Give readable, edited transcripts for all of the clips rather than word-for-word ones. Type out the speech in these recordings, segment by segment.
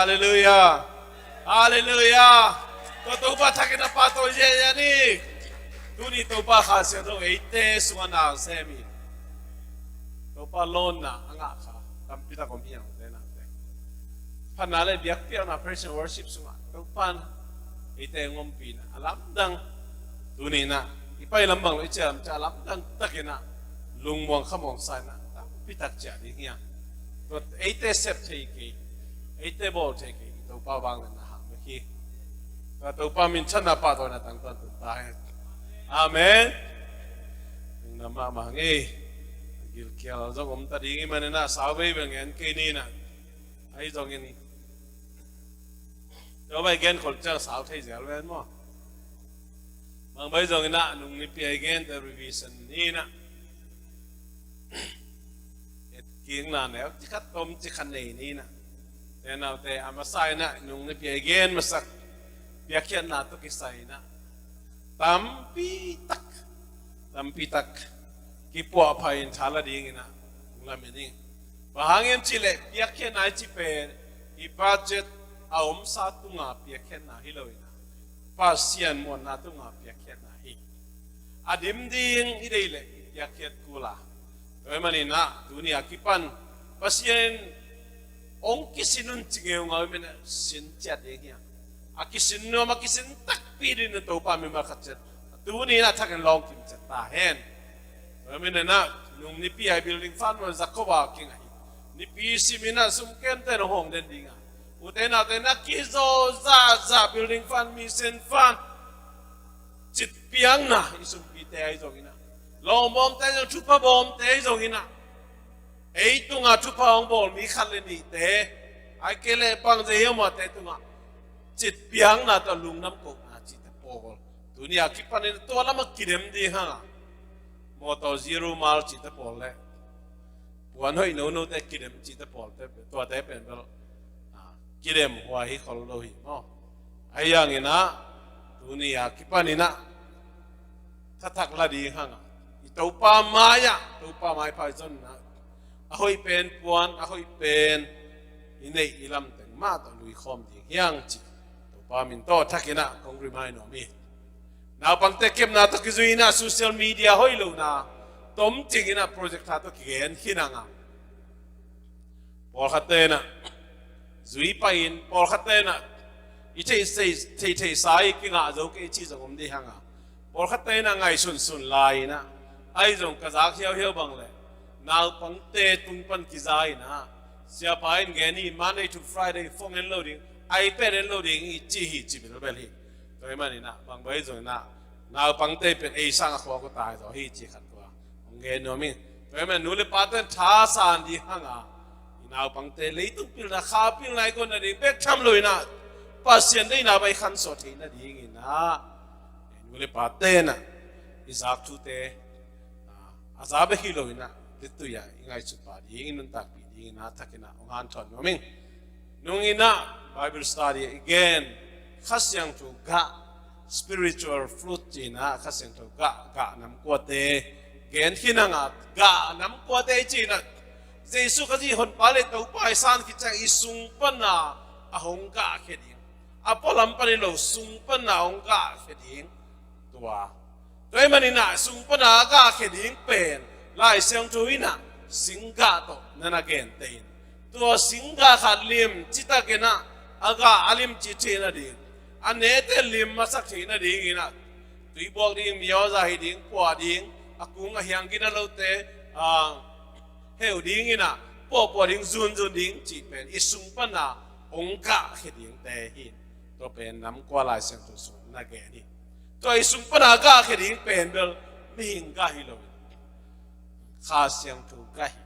Hallelujah. Hallelujah. Tutupa takin na pato yani. Tuni tupa kasi no ite suana semi. Tupa lona anga ka. Tampita kompiang tena. Panale biak piang na praise and worship sunga. Tupan ite ngompi na alam dang tuni na. Ipay lambang lo icam alam dang takina lungmong kamong sana. Pitak jadi niya. Tot ite sep teki. Ite bol teki. Tupa bang na hamaki. Tupa minsan na pato na tang tanto tayo. Amen. Yung namamangi. Gilkial zong tadi ngimana na sabi bengen kini na. Ay zong ini. Coba gen kultur sao thay zel wen mo. Mang bay zong ina nung ni pi gen the revision ni na. Et king na ne tikat tom tikan ni na. Tenaw te amasay na nung ni pi gen masak biakyan na to kisay na. Tampitak kipwa pa in thala ding ina nglamini bahangem chile biakyan na chipe I budget aom sa tunga biakyan na hiloina pasian mo na tunga biakyan na hi adim ding idele biakyan kula toy manina dunia kipan pasien ong kisinun tingeu ngawmen sintia dingya akisin no makisin takpirin na to pa mi makachet tuni na takan long kim chata hen amina na nung ni pi building fan mo zakoba king ai ni pi simina sumken ten hong den dinga uten na kizo za building fan mi sen fan chit piang na isum pi te ai zongina long bom te jo chupa bom te zongina ei tunga chupa ong bol mi khalle ni te ai kele pang je yoma te tunga chit piang na to lung nam ko na chit pol dunia kipanin to lama kidem di ha moto zero mal chit pol le puan hoi no te kidem chit pol te to te pen bel kidem wa hi khol lo hi mo ayang ina dunia kipanina tatak la di ha to pa maya to pa mai pa zon na ahoi pen puan ahoi pen inei ilam teng ma to lui khom di hyang chi pamin to takina kong remind me now pang tekem na to kizuina social media hoilo na tom tingina project ha to kigen hinanga por khatena zui pain por khatena iche sei sai kinga zo ke chi zong di hanga por khatena ngai sun lai na ai zong kazak hiao bang le now pang te tung pan kizai na sia pain geni Monday to Friday phone and loading iPad and loading chi bil hi toy mani na bang bai zo na pang te pe ei sang kho ko tai zo hi chi khat ko nge no mi toy man nu le pa ten tha san di hanga na pang te le tu pil na kha pil lai ko na di bek tham loi na pasien dei na bai khan so thi na di ngi na nu le pa te na izak tu te azab hi loi na tu ya ngai chu pa di ngi nun tak pi di na takina ngan thon no mi nungina Bible study again khasyang tu ga spiritual fruit china khasyang tu ga nam ko te gen hinanga ga nam ko te china jesu ka ji hon pale to pai san ki chang isung pana ahong ga kheding apolam pani lo sung pana ahong ga kheding tua toy manina sung pana ga kheding pen lai syang tu ina singga to nana gen tein tua singga khalim chita kena aga alim chiche na di anete lim masak che na di ina tui bok ding myo za hi ding kwa ding akung a hyang gina lo te heu ding ina po ding zun ding chi pen isung pa na ongka he ding te hi to pen nam kwa lai sen tu su na ge ni to isung pa na ga he ding pen bel mi hing ga hi lo kha siang tu ga hi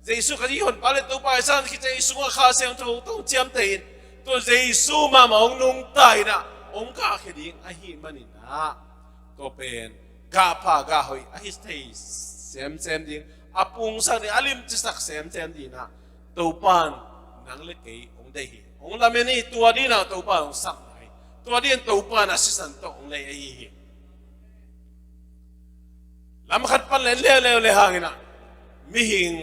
Jesu ka di hon pale to pa san ki te isu kha siang tu to chiam te to Jesu ma mong nung tai na ong ka kheding a hi manina to pen ga pa ga hoi a hi stay sem ding apung sa ni alim chi sak sem di na to pan nang le ke ong dei hi ong la me ni tua di na to pa ong sak nai tua di to pa na sisan to ong le hi lam khat pan le hangina mi hing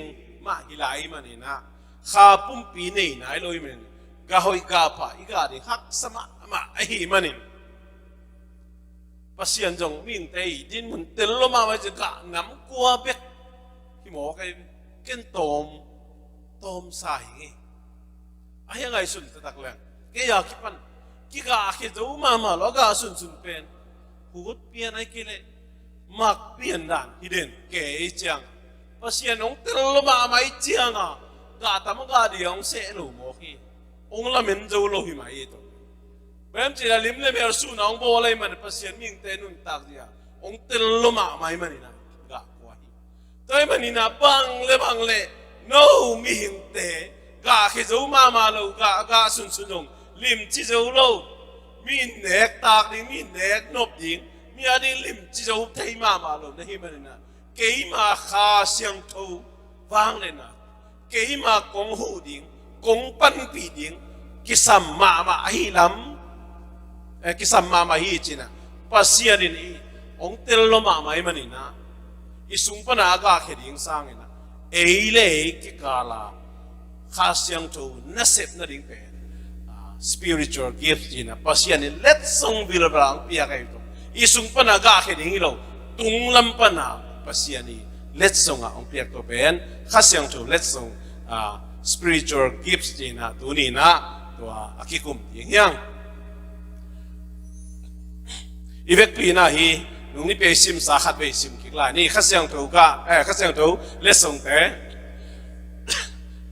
ma hilai manina kha pum pi nei nai loi men กะหอยกะผาอีกาดิฮักสมะมาไอ้มันนี่ปัสยันจงมิ่งเตยดินมันเตลลมาไว้จะกะน้ำกัวเป็ดที่หมอกันโตมใส่ไอ้ยังไงสุนตะตักแรงแกอยากคิดมันกิกาคิดดูมาแล้วก็สุนเป็นหูดเปลี่ยนไอ้กิเลมักเปลี่ยนด่านฮิเดนเก๋จังปัสยันองเตลลมาไม่จังอ่ะกะทำกะเดียงเสลูโมฮีองละเมนจูโลหิมาเอตัวเมื่อจีละลิมเลเบอร์สูน้องโบเลยมันปัสยันมิ่งเตนุนตักเดียองเตลลมาไม่มันนี่นะกะกว่าฮีตัวมันนี่นะบังเลno มิ่งเตกะคิดดูมาโลกะสุนงลิมจิจูโลมีเนกตากดิมีเนกนบดิงมีอะไรลิมจิจูเทมาโลนะฮีมันนี่นะเกี่ยมาข้าเสียงทูฟังเลยนะเกี่ยมากงหูดิงกงปันปีดิงกิสัมมาฮิลำกิสัมมาฮิจินะปัสยาดินีองเตลโลมาไม่มันนี่นะอิสุงปนากาเขดิงสังนะเอเล่กิกาลาข้าเสียงทูนัสเซปนั่นดิงเป็นspiritual gift จีนะปัสยานี่เล็ดส่งวิลบลังพิยากันตัวอิสุงปนากาเขดิงฮิโลตุงลำปนาปัสยานี่เล็ดส่งองเปียกตัวเป็นข้าเสียงทูเล็ดส่งspiritual gifts จีนะตัวนี้นะตัวอากิคุมยังอีเวกปีนะฮีลุงนี่ไปซิมสาขัดไปซิมคิกลานี่ข้าเสียงทูกะข้าเสียงทูเล็ดส่งแต่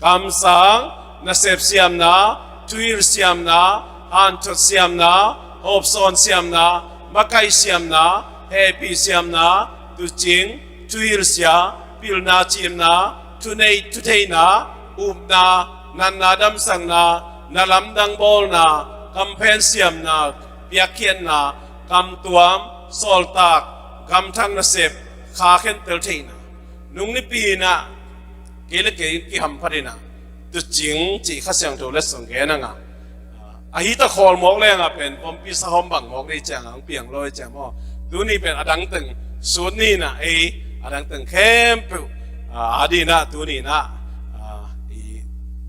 คำสั่งนัสเซปเสียมนะทวีร์เสียมนะฮันทุเสียมนะฮอบซอนเสียมนะมาไกเสียมนะเฮปีเสียมนะตุจิงทวีร์เสียปิลนาจิมนะทุเนยทุเทนะนานันนาดัมสังนานาลำดังบอลนากัมเพนเซียมนาเปียเขียนนากัมตัวมโซลตากกัมทังนาเซบขาเข็นเตลเทนะนุ่งนิปีนะเกล็ดกี่หำพัดนะตุจิงจีข้าเสียงตัวเล็กส่งแกนังอ่ะฮิตาคอลมอกเลยอ่ะเป็นผมพิสหอมบังมอกได้จังเปียงลอยจังมั่วดูนี่เป็นอดังตึงส่วนนี่นะอดังตึงเข้มเปล่าดีนะตัวนี้นะ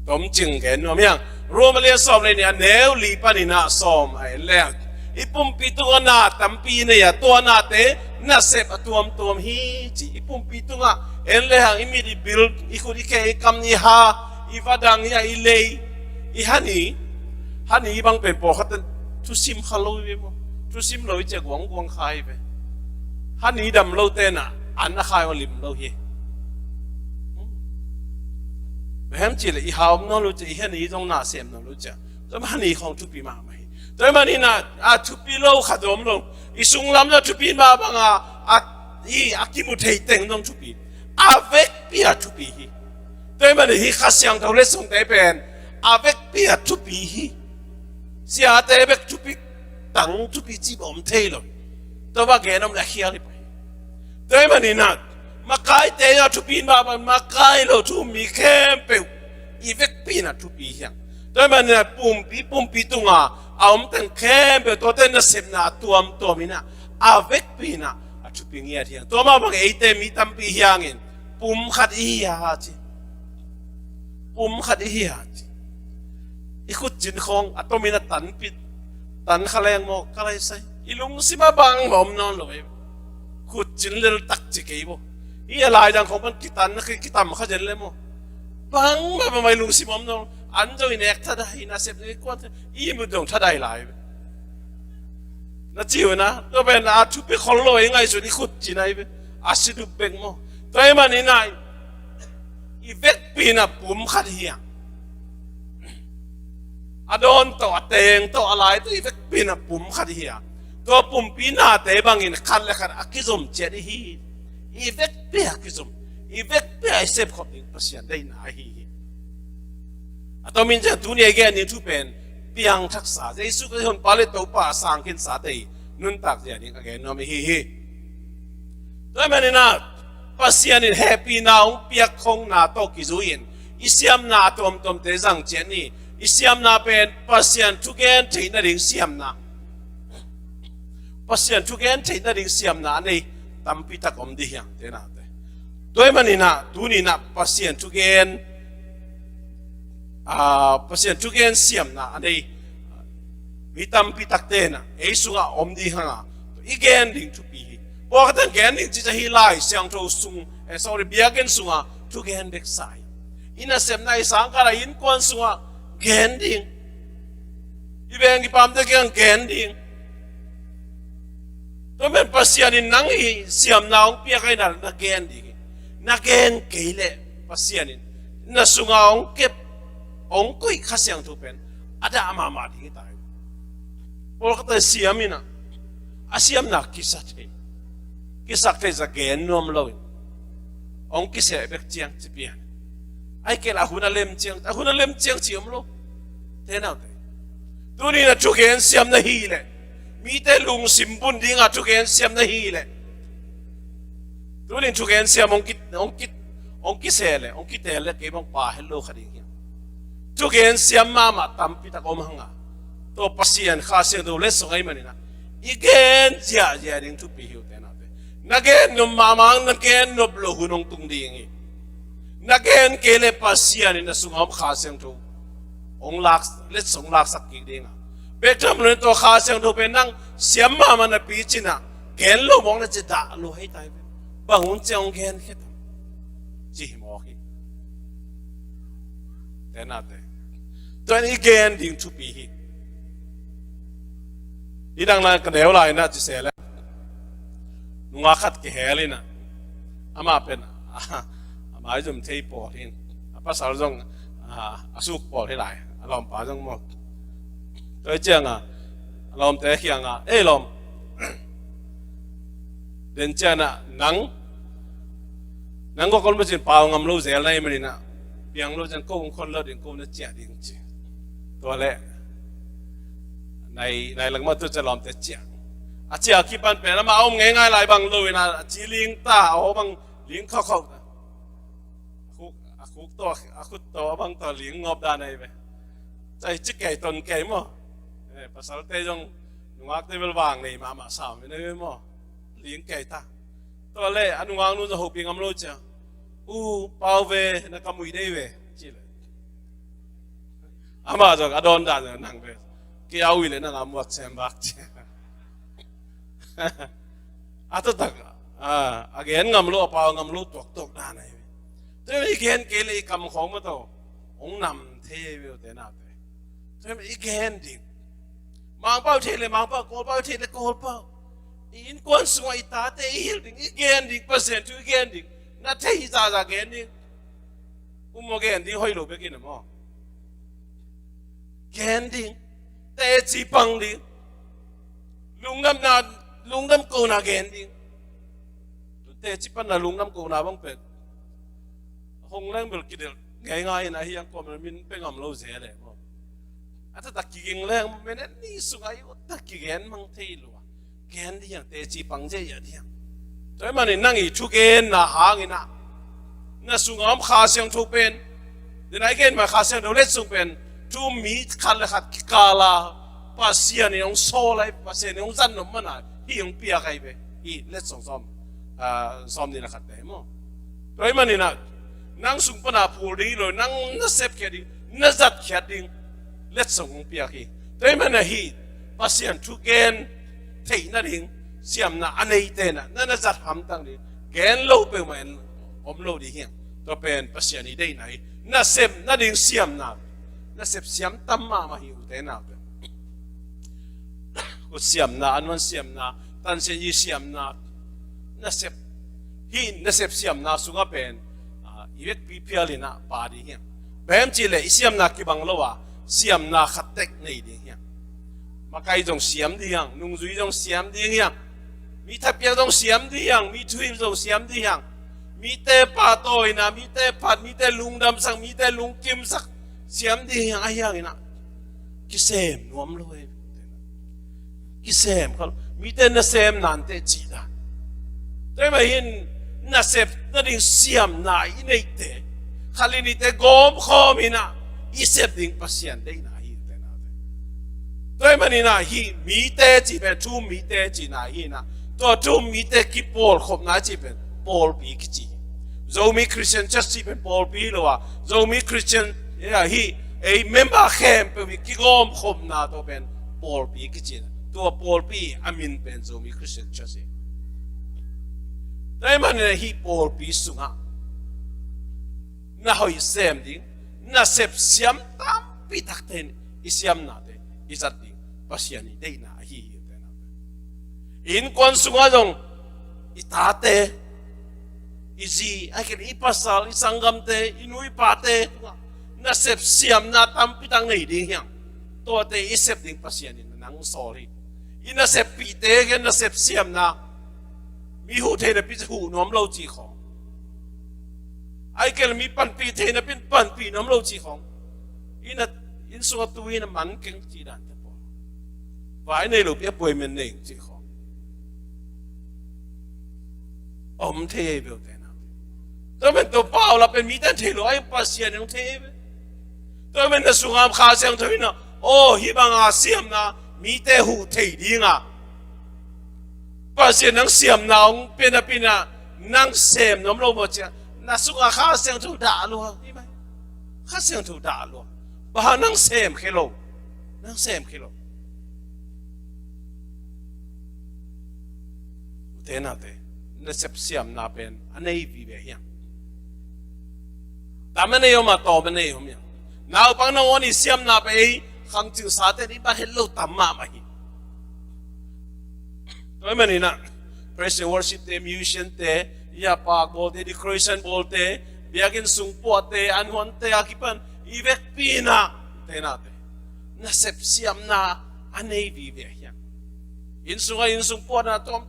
ผมจึงเห็นว่าอย่างรู้มาเรียนสอบเลยเนี่ยแนวลีปานินาสอบไอ้แรกอีปุ่มปีตัวนาตั้มปีเนี่ยตัวนาเตน่าเสพตัวฮีจีอีปุ่มปีตัวเอ็นเลยหางอีมีดีบิลอีคุดิเคอีคำนี้ฮาอีฟัดังเนี่ยอีเลย์อีฮันนี่บางเป็นปกติทุสิมขลุ่ยไปมั้งทุสิมลอยจะกวางขายไปฮันนี่ดำโลเตน่ะอันนั้นขายว่าลิมโลเฮเห็นจีเลยอีหาวน้องรู้จักอีเห็นอีตรงหน้าเสียมน้องรู้จักแต่มันนี่ของทุบีมาไหมแต่มันนี่นะทุบีโลขัดอมลงอีสุงลำจะทุบีมาบ้างอีกิมุเทยเต็งน้องทุบีเวกเปียทุบีแต่มันนี่ข้าเสียงเท่าเล็กส่งแต่เป็นเวกเปียทุบีเสียแต่เวกทุบีตั้งทุบีจีบอมเทยเลยแต่ว่าแกน้องเลี้ยงไปแต่มันนี่นะมาไกลเตะทุบีมาบันมาไกลเราทุมีเข้มเปล่าอีเวกปีน่ะทุบีเหี้ยแต่มันเนี่ยปุ่มปีตุงเอามันตั้งเข้มเปล่าตัวเต้นน่ะเสพน่ะตัวมีน่ะเวกปีน่ะทุบีเงี้ยเหี้ยตัวมาบังเอเตมีตั้มปีเหี้ยเงี้ยปุ่มขัดอีเหี้ยจีอีกุดจินคงตัวมีน่ะตันขแรงโมกอะไรใส่อีลุงสิมาบังผมนอนเลยกุดจินเลือดตักจิกไอ้บ่อีอะไรดังของมันกิตันนะคือกิตามเขาจะเล่นมั้งบังมาไม่รู้สิผมน้องอันเจ้าอินเอกถ้าได้น่าเสพเลยกว่าอีมุดงถ้าได้หลายน่าจิ๋วนะตัวเป็นทุบไปคนรวยยังไงสุดที่ขุดจีนไอ้สิดูเบ่งมั้งแต่มันนี่นายอีเวกปีน่ะปุ่มขัดเหี้ยโดนตัวเตงตัวอะไรตัวอีเวกปีน่ะปุ่มขัดเหี้ยตัวปุ่มปีน่ะเตะบางอินขัดเลยขัดกิจมเจดีฮีอีเวกเปียกิจมอีเวกเปียเสพของนิ่งประเสียนได้หนาฮีตัวมินจะตัวนี้แกนี่ทุเป็นเปียงทักษะจะสุขที่คนปาเลตตัวป่าสังกินสาเตยนุนตักเดียนี่ก็แกนอมิฮีตัวมันนี่นะประเสียนนี่แฮปปี้นาองเปียกคงนาโตกิจุยินอิสยามนาตัวมเตจังเจนี่อิสยามนาเป็นประเสียนทุกแกนที่นั่นเองเสียมนาประเสียนทุกแกนที่นั่นเองเสียมนานี่ตั้มพิทักษ์อมดีอย่างเท่านั้นตัวมันนี่นะดูนี่นะปัสเซียนทุกเย็น pasien tugen siam na anei mitam pitak te na ei sunga om di hanga igen ding tu pi po ka tan gen ding chi hi lai siang tho sung sorry biagen sunga tugen dek sai ina sem na isang kara in kon sunga gen ding ibeng ipam de gen ding to men pasien in nang hi siam na ong pia kai na gen ding na gen keile pasien in na sunga ong kep ong koi khasyang tu pen ada ama di ta por kata siamina asiam na kisak te za gen nom lo ong kise bek chiang chipian ai ke la huna lem chiang chiam lo te na te tu ni na chu gen siam na hi le mi te lung sim bun ding a chu gen siam na hi le tu ni chu gen siam ong kisele ong kitele ke bang pa hello khadi tu gen siam mama tampi ta kom hanga to pasien kha se do le so ngai manina igen ja ding tu pi hiu te na te na gen no mama na gen no blo hunong tung ding na gen kele pasien na sungam kha se tu ong lak le song lak sak ki ding be tam le to kha se do pe nang siam mama na pi china gen lo mong na che da lo hai tai ba hun chang gen khet ji mo hi te na te to ni gen ding tu pi hi idang na kadeu lai na chi se la nunga khat ke helina ama pen ama zum thei po hin apa sal jong asuk po he lai alom pa jong mo toi chang alom te khiang lom den chana nang ko kon bachin paw ngam lo zel nai manina piang lo jan ko kon lo din ko na chia ding chi to le này lần mà tôiจะlàm thế chia chia khi bạn bè mà ông nghe ngay lại bằng lời là chỉ liên ta ở bằng liên khóc khóc khúc to bằng to liên ngọc đà này vậy chạy chiếc kẻ tuần kẻ mà pasal tây trong ngọc tây vel vàng này mà sao vậy này mà liên kẻ ta to lệ anh ngọc luôn hộp bình âm lôi chưa bao về nó cầm mùi đây về chỉ là mà rồi adon đã rồi nặng về cái áo ile na ngamuat xem bạc tak again ngam lo pa ngam lo tok da này thế again cái lấy cầm khong mà to ông nằm thế biểu thế nào thế again đi mang bao thế mang bao in quan suy ta thế hiểu đi again đi percent to again đi na thế ra again đi again đi hơi lo bé kia mà again đi te chi pang đi lung nam cô na gen đi te chi pan na lung nam cô na bang pet hong lang bel kidel ngai na hiang ko min pe ngam lo ze le mo ata tak ki ging lang men ni sungai tak ki gen mang thei lo gen đi yang te chi pang je ya đi toy man nang i chu gen na hang ina na sungam kha siang thu pen den ai gen ma kha siang do let sung pen tu mi khal khat kala pasien ni ong so lai pasien ni ong zan no mana hi ong pia kai be hi let song som ni la khat te mo roi mani na nang sung pana phul ri lo nang na sep ke ding na zat khat ding let song ong pia ki roi mana hi pasien tu gen thei na ding siam na anei te na zat ham tang ni gen lo pe men om lo di hiang to pen pasien ni dei nai na sep na ding siam na sep siam tam ma hi u te na ko siam na anwan siam na tan sen yi siam na sep siam na sunga pen iwek pi pialina pa di hiang bem chi le siam na ki bang lowa siam na khatek nei di hiang makai jong siam di hiang nung zui jong siam di hiang mi thapia jong siam di hiang mi thui jong siam di hiang mi te pa toi na mi te phat mi te lung dam sang mi te lung kim sak siam di hiang ai hiang ina ki sem nuam lo e ki sem khol mi te na sem nan te chi da te ma hin na sep na ding siam na i nei te khali ni te gom khom ina i sep ding pasien dei na hi te na te ma ni na hi mi te chi pe tu mi te chi na hi na to tu mi te ki pol khom na chi pe pol pi ki chi zo mi Christian church chi pe pol pi lo wa zo mi Christian ya hi member camp pe ki gom khom na to ben Paul pi ki chin to Paul pi amin pen zo mi Christian church dai man hi Paul pi sunga na hoi sem ding na sep siam tam pi tak ten isiam na te izat ding pasiani dei na hi te na in kon sunga dong itate izi akin ipasal isanggam te inui pate na sep siam na tam pi tang nei ding hyang to te isep ding pasiani nang sorry ina sep pi te gen na sep siam na mi hu te na pi hu nom lo ji khong ai kel mi pan pi the na pin pan pi nom lo chi khong in so tu in man keng chi dan te po vai nei lo pia poi men nei chi khong om the be te na to men to pao la pen mi tan the lo ai pa sian ng the to men na sungam kha sang thoi na o hi bang a siam na mi te hu thei ding a pa sian ng siam na ong pin na nang sem nom lo mo cha na suka kha seng thu da lo ni mai kha seng thu da lo ba nang sem khelo te na te na sep siam na pen anei vi be hiang ta mane yo ma to mane yo mi na pang na oni siam na pe khang chu sa te ni ba hello tam ma ma hi to mane na praise and worship te musician te ya pa go de decoration bolte biagin sung po te anhon te akipan ivek pina te na te na sep siam na anei vi ve hiang in sung po na tom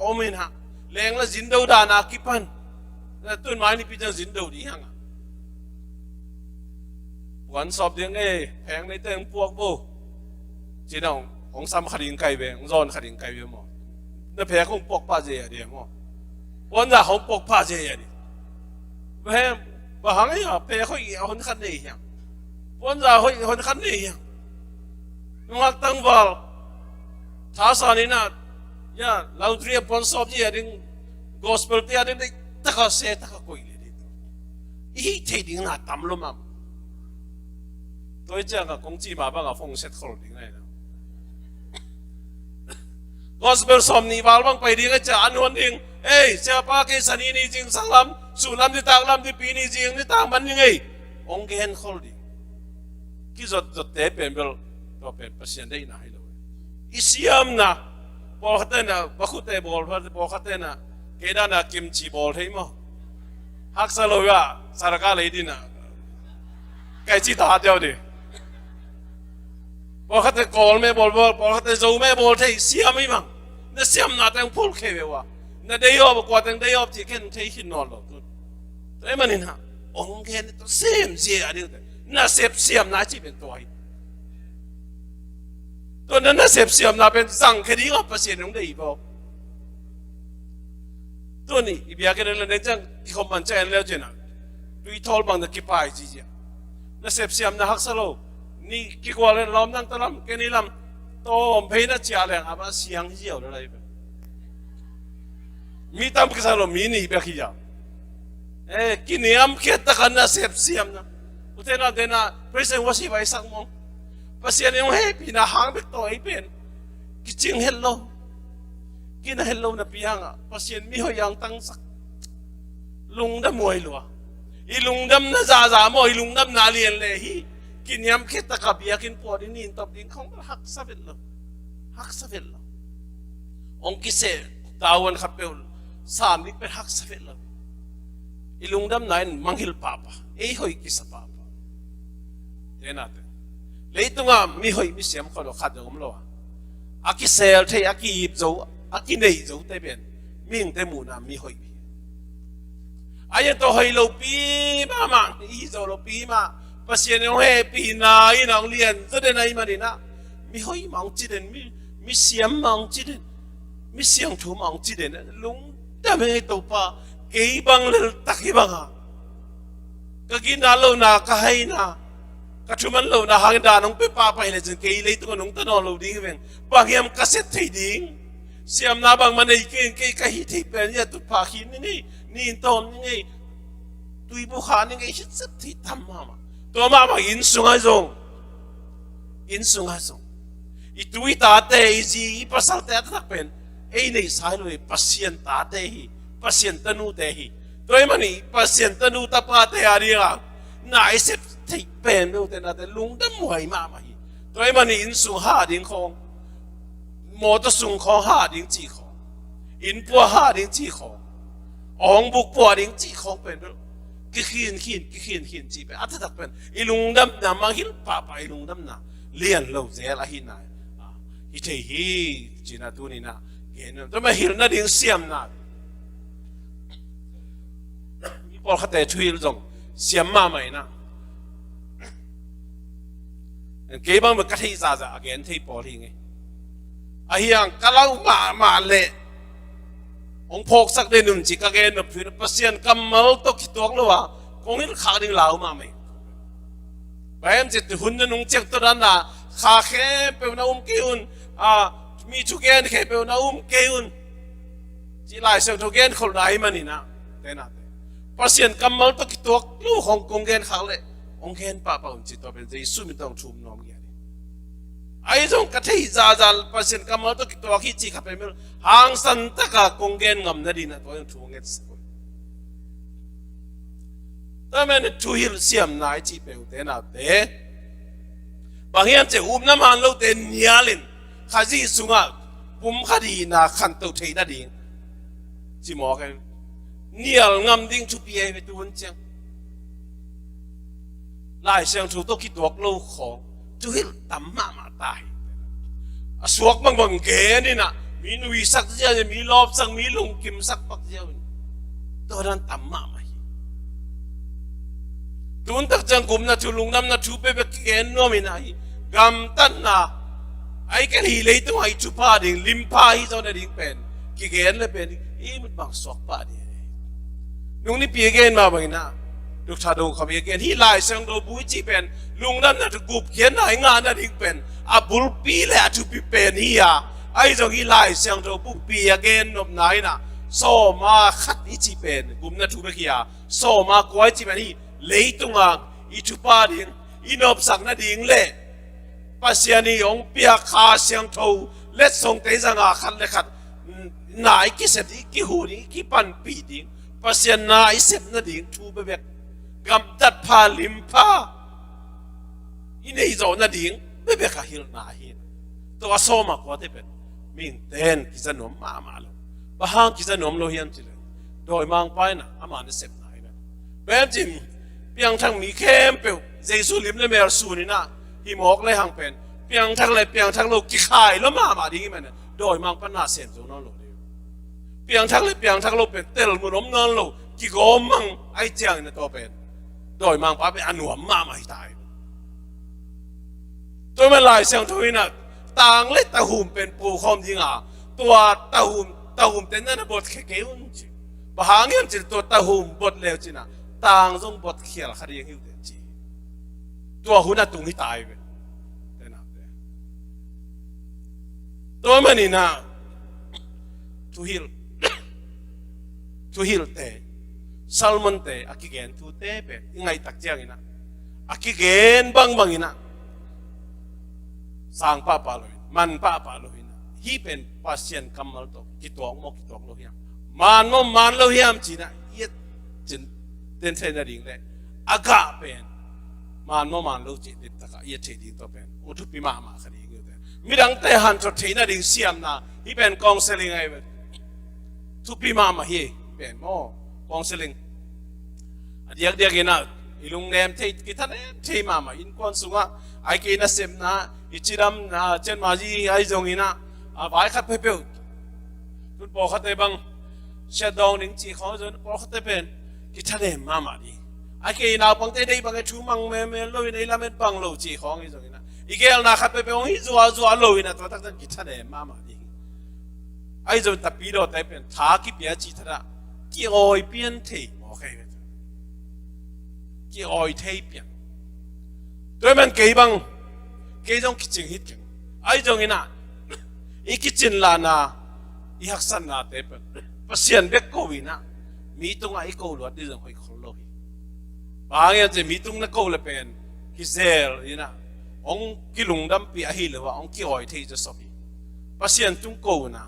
omen ha leng la jin do da na kipan na tun mai ni pi jang jin do di hang wan sop ding pheng nei teng puak bo ji nong ong sam kharing kai be ong zon kharing kai be mo na phe khong pok pa je ya de mo wan za hong pok pa je ya di be ba hang ya phe khoi hon khan nei ya wan za hon khan nei ya ngak tang wal tha sa ni na ya laundry pon sop ji ya ding gospel te ya ding ta ka se ta ka koi le di i te ding na tam lo ma tôi chẳng là công ty mà bằng phong set khẩu tiếng này gospel som ni bal bang pai ding cha an hon ding cha pa ke sani ni jing sang lam su lam di tak lam di pi ni jing ni tak man ni ong gen khol ding ki zot te pen bel to pen pasien dei na hilo isiam na bo khate na ba khu te bol bo khate na ke da na kimchi bol thei mo hak sa lo ya saraka le di na kai chi ta dio di bỏ khát call mẹ bỏ khát dâu mẹ bỏ thấy xiêm ấy mà nó xiêm nào đang phun khề về wa nó đây ở qua đang đây ở chỉ khen thấy hin nọ rồi thế mà nên ha ông khen nó xiêm gì à đi nó xếp xiêm nó chỉ bên tôi nó xếp xiêm nó bên răng cái đi ở bác sĩ nó đây bao tôi này bây giờ cái này là chẳng khôngมั่นใจแล้วchứนะtôi thol bằng được cái bài gì chứ nó xếp xiêm nó hắc saoนี่กี่กว่าเลยล้อมนั่งตะลำแค่นี้ลำโตผมเพน่าเจียเลยอามาเสียงเยี่ยวอะไรแบบมีตามกิจการมีนี่แบบขี้ยากินยำเขียดตะกันน่ะเสียบเสียมนะอุเทน่าเดน่ะเพรสเซนว่าสิไปสักมองภาษาเนี่ยเฮ้ยพี่น่ะหางเด็กโตไอ้เป็นกิจงเฮลโลกินเฮลโลน่ะพี่หางอ่ะภาษามีหอยยางตั้งสักลุงดำมวยลัวอีลุงดำน่ะจ่ามวยลุงดำน่าเรียนเลยฮีกินยำเค็ดตะกับยากินปอดินินตบดินเขาหักซะเวลหักซะเวลองค์กิเสดาวันขับเปลสามลิเป็นหักซะเวลอีลุงดำไหนมังฮิลปาปะหอยกิสปาปะเดี๋ยวนั่นเลยตรงอ่ะมีหอยมีเสียมคนเราขัดผมเราอากิเซลเทอากิยิบโจอากิเนยโจเตเป็นมีงเตมูนามีหอยอายังตัวหอยเราปีมาอีโจเราปีมาภาษาเนี่ยเฮ้ปีนาอีน้องเรียนตัวเด่นไอ้มาดีนะมีหอยมังจีเด่นมีเสียมมังจีเด่นมีเสียงถูมังจีเด่นลุงแต่ไม่ให้ตัวป้าเกี่ยบังเลยตักบังอ่ะก็กินน่าโลน่าก็ให้น่ะก็ชุมันโลน่าหางด่าน้องไปป้าไปเลยจนเกี่ยเลยตัวน้องตะนอนโลดิ้งเป็นบางอย่างก็เสร็จทีดิ้งเสียมน่าบางมันไอ้เกี่ยก็ฮิตเป็นเนี่ยตุพาขินนี่ตอนนี่ตุยบุคคลนี่ฮิตสักทีทำมา ตัวมาอินสุงไอซงอินสุงไอซงอีตุยตาเตอีจีอีภาษาเตะทักเป็นไอ้ในสายเลยภาษาตาเตหีภาษาตนูเตหีตัวมันนี่ภาษาตนูตาปาเตอารีอ่ะน่าไอเสพที่เป็นเมื่อแต่น่าแต่ลุงดำหวยมาฮีตัวมันนี่อินสุงหาดิ้งของมอตสุงของหาดิ้งจีของอินปัวหาดิ้งจีขององบุกปัวดิ้งจีของเป็นกิขินจีเป็นอัตถักเป็นอีลุงดำน่ะมาหิลป่าไปลุงดำน่ะเลี้ยนเราเสียละหินน่ะฮิตฮีจีน่าตัวนี้น่ะเห็นตัวมาหิลน่ะดิ้งเสียมน่ะมีพอเขาแต่ช่วยเราเสียมมาไหมน่ะเก็บมันกระทิซาเกนที่ปอทิ้งไงไอ้ยังกะเล่ามาเละองพกสักเดือนหนึ่งจิกเกนแบบพื้นเปอร์เซ็นต์กำมัลตกขีดตัวแล้ววะคงนี่ขาดึงเหลามาไหมแบบจิตหุ่นนุ่งเจ็บตัวนั้นน่ะขาแค่เป็นน้ำกิ้วมีทุกอย่างแค่เป็นน้ำกิ้วจีไล่เสียงทุกอย่างคนไหนมันนี่นะแต่น่ะเปอร์เซ็นต์กำมัลตกขีดตัวลูกของกงเกนขาเลยองเกนป้าอุ่นจิตตัวเป็นใจสู้ไม่ต้องชุมน้องอย่างนี้ไอ้ตรงกระทิซาเปอร์เซ็นต์กำมัลตกขีดตัวขี้จีขับไปไม่รู้หางสันตะกากงเกนงำนั่นดีนะตัวยังทุ่งเงินสักแต่มันทุยเสียมนายจีเปลเตน่าเตะบางอย่างจะอุ้มน้ำมันเราเตนยาลินข้าจีสุงะปุ่มคดีน่ะขันตัวเทน่าดีจีหมอกันเนี่ยงำดิ้งชุบเย่ไปตัวนี้จังหลายเสียงถูกต้องคิดตัวเราของทุยตั้มมาตายสวกบางเกนี่นะมีนุยสักเดียวมีรอบสักมีลุงกิมสักปักเดียวตัวนั้นตั้มมาตุนตักจังกุมนะทุลุงน้ำนะทุเปเบกเกนโนมินาฮีกำตันนะไอ้แค่ฮีเลยตัวไอ้ชุบาดิ่งลิมพาฮีเจ้าเนี่ยดิ่งเป็นกิเกนเลยเป็นอีมันบางสอกปาดิลุงนี่ปีเกนมาบ่อยนะลูกชาดูเขาปีเกนที่ไล่เสียงโดบุยจีเป็นลุงน้ำนะทุกุบเขียนไหนงานนะดิ่งเป็นอาบุลปีเลยอาทุปีเป็นฮียาไอ้เจ้าที่ไล่เสียงโดบุปีเกนนบไหนนะโซมาขัดอีจีเป็นกุมนะทุเบกิยาโซมากวยจีเป็นฮีเลยตรงอ่ะอีชุบาดิ่งอีนบสักนั่นดิ่งเล่ปัสยานีองเปียขาเสียงทูเล็ดส่งเตจังอาขันเลยขัดนายกิเสติกิหูนี่กิปันปีดิ่งปัสยานายเสพนั่นดิ่งทูเบกกำจัดพาลิมพาอีนี่โจนั่นดิ่งเบกกะฮิลนาฮินตัวโซมากว่าที่เป็นมิงเต้นกิจนมมาแล้วบางกิจนมโลหิตจิเลยโดยมังไปนะอามาเนี่ยเสพนายแบบจริงเพียงทั้งมีเข้มเปลวเจสุลิมเลยเมลสูนี่นะหิมอกเลยหังเป็นเพียงทั้งเลยเพียงทั้งโลกกิขายแล้วมาดีมันเนี่ยโดยมังปัญหาเสียมสูนั่นโลกเดียวเพียงทั้งเลยเพียงทั้งโลกเป็นเตลมุนอมนั่นโลกกิโกมังไอเจียงเนี่ยตัวเป็นโดยมังป้าเป็นอนุมมาไม่ตายตัวมันลายเสียงทุยนะต่างเล็ดตะหุ่มเป็นปูคอมจริงอ่ะตัวตะหุ่มเต้นนั่นบทแค่เกี่ยวจริงบางอย่างจิตตัวตะหุ่มบทเลวจริงนะต่างจงบทเขียนคดีหิวเดจีตัวหุ่นน่ะตรงที่ตายไปแต่น่ะตัวมันนี่นะทุฮิลเตซัลมอนเตอากิเกนทุเตเป็นยังไงตักเจียงนะอากิเกนบางนะสร้างป้าปาโลหินมันป้าปาโลหินฮีเป็นปัสเซียนกัมมัลโตกิตัวมกิตัวโลหิมมันโลหิมจีน่ะเย็ดจินเดินเทนดิ่งเลยอากาเป็นมันโลจิตติดตะกะเย็ดเทดิ่งตัวเป็นอุทุปิมาคดีเงี้ยแต่มีดังแต่หันจดเทนดิ่งเสียมนะฮีเป็นกองเซลิงไงเป็นทุปิมาฮีเป็นโม่กองเซลิงเดียกนะอีลุงเนมเทกิทันเทมาอินควันสุงะไอเกนัสเซมนะอิจิรัมนะเจนมาจีไอจงอินะบายขัดเปรี้ยวทุกบอกขัดเตบังเชดดองหนึ่งจีเขาจนบอกขัดเตเป็นกิทันเนมมาดีไอเกน่าบังเตได้บังไอชูมังเมลอยในลาเมนบังโลจีของไอจงอินะอีเกลน่าขัดเปรี้ยวฮิจัวลอยนะตัวตั้งแต่กิทันเนมมาดีไอจงตับปีโดแต่เป็นท้ากิเปียจีทระกี่ออยเปลี่ยนเทโอเคกี่ออยเทเปลี่ยนโดยมันเกี่ยบังเกี่ยจงคิดจริงฮิตจริงไอ้จงอินะอีคิดจริงลานาอีหักสันนาเตเป็นภาษาเบกโควินะมีตรงไอ้โคลวดที่จงคอยคนโลหิบางอย่างจะมีตรงนักโคลเป็น กิเซลนี่นะองกิลุงดำปีอาฮิเลวะองกิออยเทจะสบีปัสยานจุงโกนะ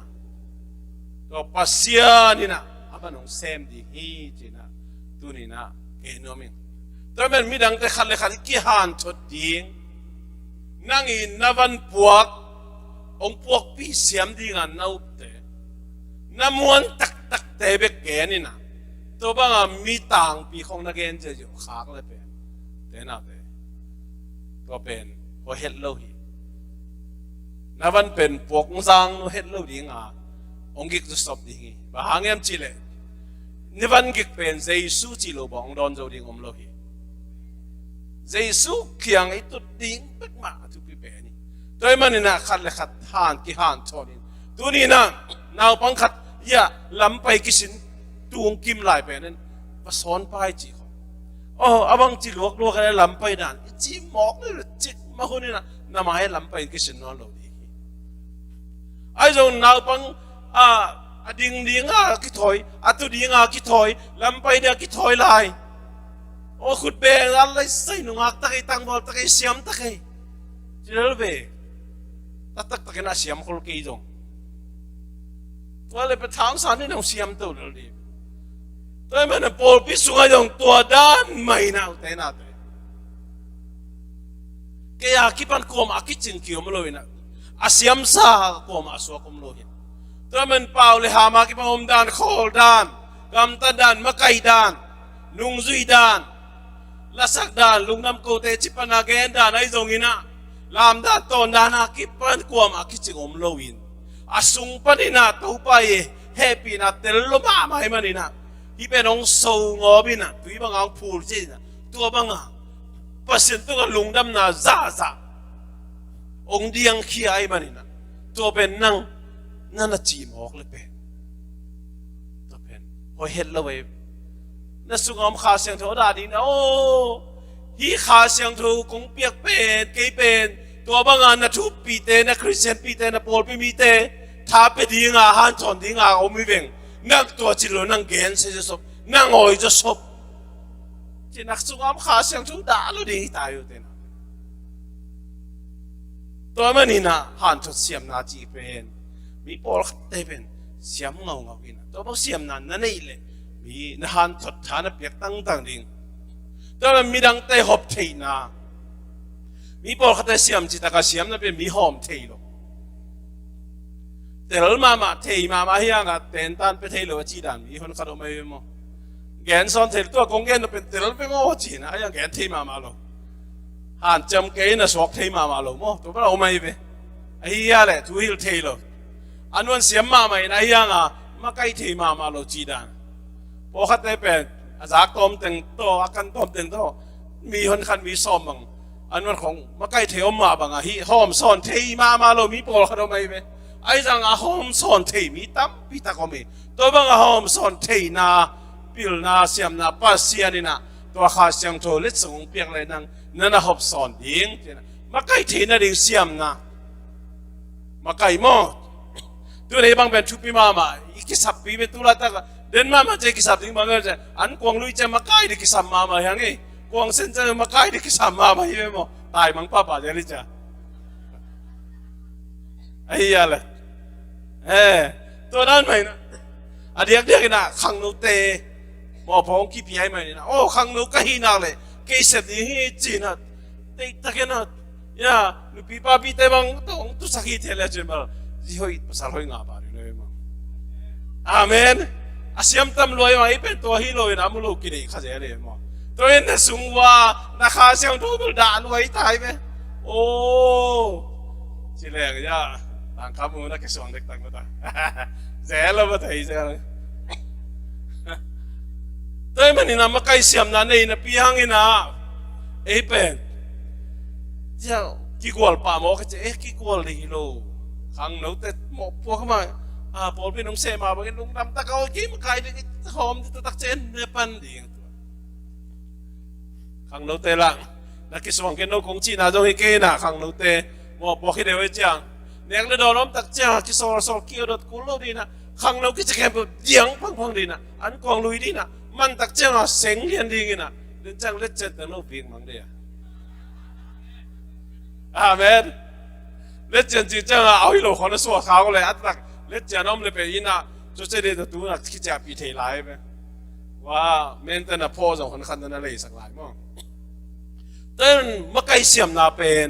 ก็ปัสยานนี่นะอาบันองเซมดีฮีจีนะตัวนี้นะเอ็นอมิงแต่มันมีดังแต่ขันเลยขันกี่ฮันชดดิ้งนั่งอินนับันพวกองพวกพี่เสียมดีกันน่าอุปเตน้ำมันตักเตะเบกเกนี่นะตัวบางมีต่างปีของนักเรียนจะอยู่ขากเลยเป็นแต่น่าเป็นตัวเป็นพอเฮ็ดเล่าหีนับวันเป็นพวกสังเฮ็ดเล่าดีงาองกิกจะสอบดีงี้บางอย่างจีเลยนับวันกิกเป็นเจสุจีโลบองดอนจะดีงอมเล่าหีเจสุเขียงไอ้ตุดดิ้งเป็กมาทุกปีเป็นนี่ตัวมันนี่นะขัดเลยขัดหานกี่หานชอนี่ตัวนี้นะนาวปังขัดอย่าล้ำไปกิสินตัวงกิมหลายเป็นนั้นมาสอนไปจีเขาอ๋ออาบังจีลวกกันล้ำไปนั่นจีหมอกเลยจีมาคนนี้นะน้ำให้ล้ำไปกิสินนอนเราดีไอ้เจ้านาวปังดิ่งกิถอยตัวดิ่งกิถอยล้ำไปเดียกิถอยลายโอ้ขุดเบงอะไรใส่หนุ่งตะไคตังบอลตะไคเสียมตะไคจีเล่เบตะไคน่าเสียมคนกี่จงว่าเลยไปทางสารนี่น้องเสียมตัวเราดีแต่มันปอลพิสูจน์อย่างตัวด้านไม่น่าแต่น่าแต่แกอยากคิดปันกลมอาคิดจริงคิวมาเลยนะอาเสียมซากลมอาสวกมโลหินแต่มันเปล่าเลยหามาคิดปันอมด้านโคลด้านกำตันด้านมะไก่ด้านลุงซุยด้านละสักด้านลุงน้ำโกเตจิปนาเกนด้านไอ้ตรงนี้นะลามด้านต้นด้านอาคิดปันกลมอาคิดจริงอมโลหินอาสุงปันนะตัวไปเฮปีนะเตลโลมาไม่มันนี่นะที่เป็นองโซงอบินะตัวบางองพูดจีนะตัวบางอ่ะปัสยันตัวลุงดำนาซาองเดียงขี้ไอ้มันนี่นะตัวเป็นนั่นจีมออกเลยเป็นตัวเป็นพอเห็นแล้วเว้ยนั่นสุงอมขาเสียงโถดาดีนะโอ้ฮีขาเสียงโถคงเปียกเป็นเกยเป็นตัวบางอ่ะนะทุบปีเตนะคริสเตียนปีเตนะโปลปีมีเตถ้าเป็นดีงาฮันจอนดีงาอมิเวงนักตัวจิโลนังเกนเสียจะศพนังอยจะศพจีนักสุงอมขาเสียงทุด่าลูดีตายอยู่เต็นตัวมันนี่นะฮันจดเสียมนาจีเป็นมีโปลขัดเตเป็นเสียมเงากินตัวพวกเสียมนั้นนั่นเองเลยมีนะฮันจดฐานเปียกตั้งดิ่งตัวมันมีดังเตะหอบเทน่ามีโปลขัดเตเสียมจิตากาเสียมนั่นเป็นมีหอมเทโลแต่เรามาเทมาเฮียงกันเต็นตันไปเทโลจีดันมีคนขัดออกมาอยู่มั้งแกนซ้อนเทตัวกงแกนเป็นแต่เราไปมั่วจีนะยังแกนเทมาโลหันจำแกนน่ะสวกเทมาโลมั้งตัวเราไม่ไปไอ้เฮียแหละทุยเทโลอันวันเสียมมาไม่ไอ้เฮียงมาใกล้เทมาโลจีดันพอขัดได้เป็นอาจากตอมเต็งโตอากันตอมเต็งโตมีคนขันมีซ้อมบังอันวันของมาใกล้เทอมาบังฮิหอมซ้อนเทมาโลมีโปรขัดออกมาไปไอ้จังอาหอมสอนเทมีตั้มพิตาก็มีตัวบางอาหอมสอนเทนาปิลนาเสียมนาปัสเซียนี่นะตัวข้าเสียงโทเล็ดส่งเปียกเลยนั่นหอบสอนดิ้งมาใกล้เทน่ะดิ้งเสียมนะมาใกล้หม้อตัวนี้บางเป็นชุบปีมาอีกสับปีเป็นตัวละตะกันเดินมาเจอกิสับดิ้งบางเจออันกวางลุยจะมาใกล้ดิกิสับมาอย่างงี้กวางเส้นจะมาใกล้ดิกิสับมาอย่างงี้มั้งตายมังป้าเจริญจ้ะไอ้ยาเลยตัวนั้นไหมนะเดียกนะขังนูเตะหมอพงขี้พี่ให้ไหมนะโอ้ขังนูก็หินาเลยเกษตรดีจีนะเตะตะเกียนะยาลูกพี่ป้าพี่เตะบังต้องตุสักทีเทเลจิมาจีฮอยภาษาฮอยงาบารีเลยมั้งอาเมนอาเซียมตำรวจมาอีเป็นตัวฮีโร่นะมุลูกิริข้าเจริญมั้งตัวเองน่ะสูงว่านักข่าวเสียงทุกคนด่าหน่วยตายไหมโอ้จีเล่กย่าต่างคำมูนักสวงเด็กต่างกันเจ้าเราไม่ได้เจ้าแต่มันนี่นะมาใกล้เสียมนั่นเองนะพี่ฮังนะเป็นเจ้ากี่กวลป่าหมอก็จะกี่กวลดีโลขังหนูแต่หมอพวกเขามาพอพี่น้องเสมาบอกลุงดำตะเขากี่มาใกล้ดิหอมที่ตักเจนเนื้อปันดีขังหนูแต่ละนักสวงกันโนคงจีน่าจะให้เกน่ะขังหนูแต่หมอบอกให้เดี๋ยวจังเนี่ยเราโดนน้ำตักเจ้าที่สอเกี่ยวดกุลดีนะขังเราก็จะแค่แบบเดียงพังดีนะอันกองลุยดีนะมันตักเจ้าเสียงเรียนดีนะเดินจังเล็ดเจ็ดแต่เราเพียงมังเดีย อาเมนเล็ดเจนจีเจ้าเอาให้โลกคนนั้นสวดเขาเลยอัตตักเล็ดเจนน้อมเลยไปยินะจุดเจดีย์ตัวนักที่จะปีเทไลไปว่าเมนแต่น่ะพ่อสองคนขันนั้นเลยสักหลายมั้งแต่เมื่อไกลเสียมนาเป็น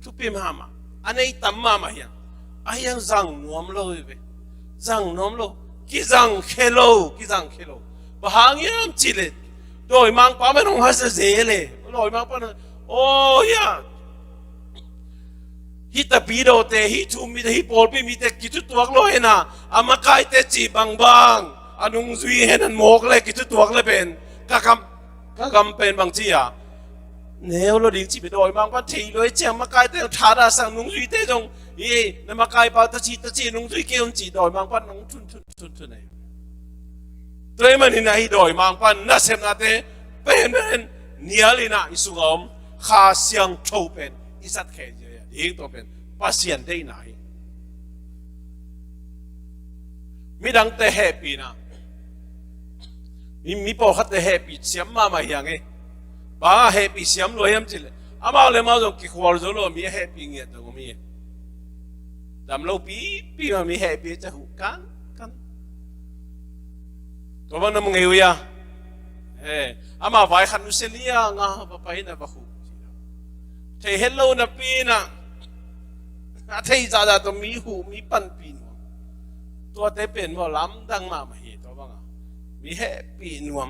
ทุกปีมามาอันนี้ตั้มมาเฮียไอ้ยังจังนวมโลยไปจังนวมโลกิจังเคโลกิจังเคโลบางอย่างจิเลโดยมังป้าไม่ต้องหาเสียเลยโดยมังป้าโอ้ยฮิตาปีโดเตฮิทูมีแต่ฮิปอลปีมีแต่กิจตัวกลอยนะอามาไกเตจีบางอานุงซุยเห็นอันโมกเลยกิจตัวกเลยเป็นกำเป็นบางทีอะเนื้อเราดิ้งจีบโดยมังป้าทีเลยเจ้ามาไกเตทาราสังนุงซุยเตจงนั่นมาไกป้าตะจีนุงซุยเกี่ยวจีโดยมังป้านุงทุนเลยตัวมันนี่นะฮิโดยมังป้าน่าเสพนาเตเป็นเนียลินะอิสุงอมข้าเสียงโชเป็นอิสัตเคเจยิ่งตัวเป็นปัสยันได้ไหนมีดังแต่แฮปปี้นะมีพอขัดแต่แฮปปี้เสียมมาไม่ยังไงบางแฮปปี้เสียมรวยยังจิเลยอามาเลยมาจงกิควอลโซโลมีแฮปปี้เงี้ยตัวมีดำโลปีมันมีแฮปปี้จะหูกันตัวมันมึงเอวี่ะอามาไว้ขันอุเซลียงะไปนะบ้าหูเทเฮลโลนะปีนะเทจ่าตัวมีหูมีปันปีนตัวเตเป็นว่าล้ำดังมาไม่เห็นตัวบ้างมีแฮปปี้นวม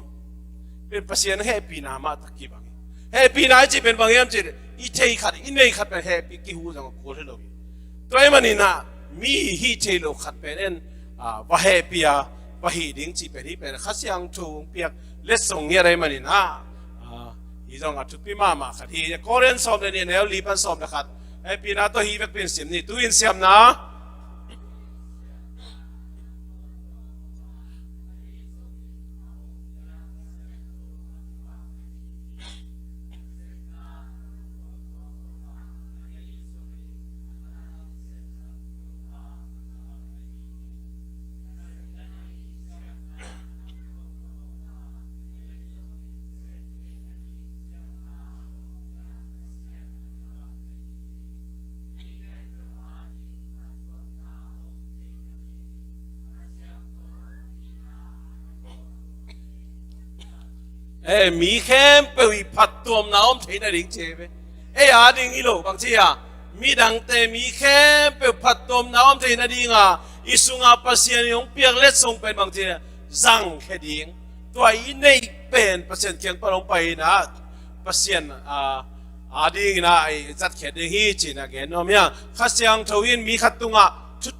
เป็นภาษาแฮปปี้นามาตะกี้บ้างแฮปปี้นาจีเป็นบางอย่างจีอีเทขัดอีเนยขัดเป็นแฮปปี้กี่หูจังโคตรเลยตัวมันนี่นะมีฮีเทโลขัดเป็นว่าแฮปปี้ว่าฮีดิ้งจีเป็นที่เป็นข้าเสียงทูงเปียกเล็ดส่งเนี่ยอะไรมันนี่นะอีจังอัดทุกปีมาขัดที่จะโคเรียนสอบเนี่ยแล้วรีบันสอบนะครับไอ้ปีน่าตัวฮีเป็นเสียมนี่ตัวอินเสียมนะมีแค่ไปผัดตัวน้ำที่นั่นเองเจ๊ไปอาดิ้งอีโลบางทีมีดังแต่มีแค่ไปผัดตัวน้ำที่นั่นเองอิสุงปัสยานยงเปียกเล็ดส่งเป็นบางทีจังแค่ดิ้งตัวอีนี่เป็นปัสยานเขียนปลงไปนะปัสยานดิ้งนะจัดแค่ดิ้งฮีจีนะแกน้องเนี่ยข้าเสียงทวินมีขัดตุง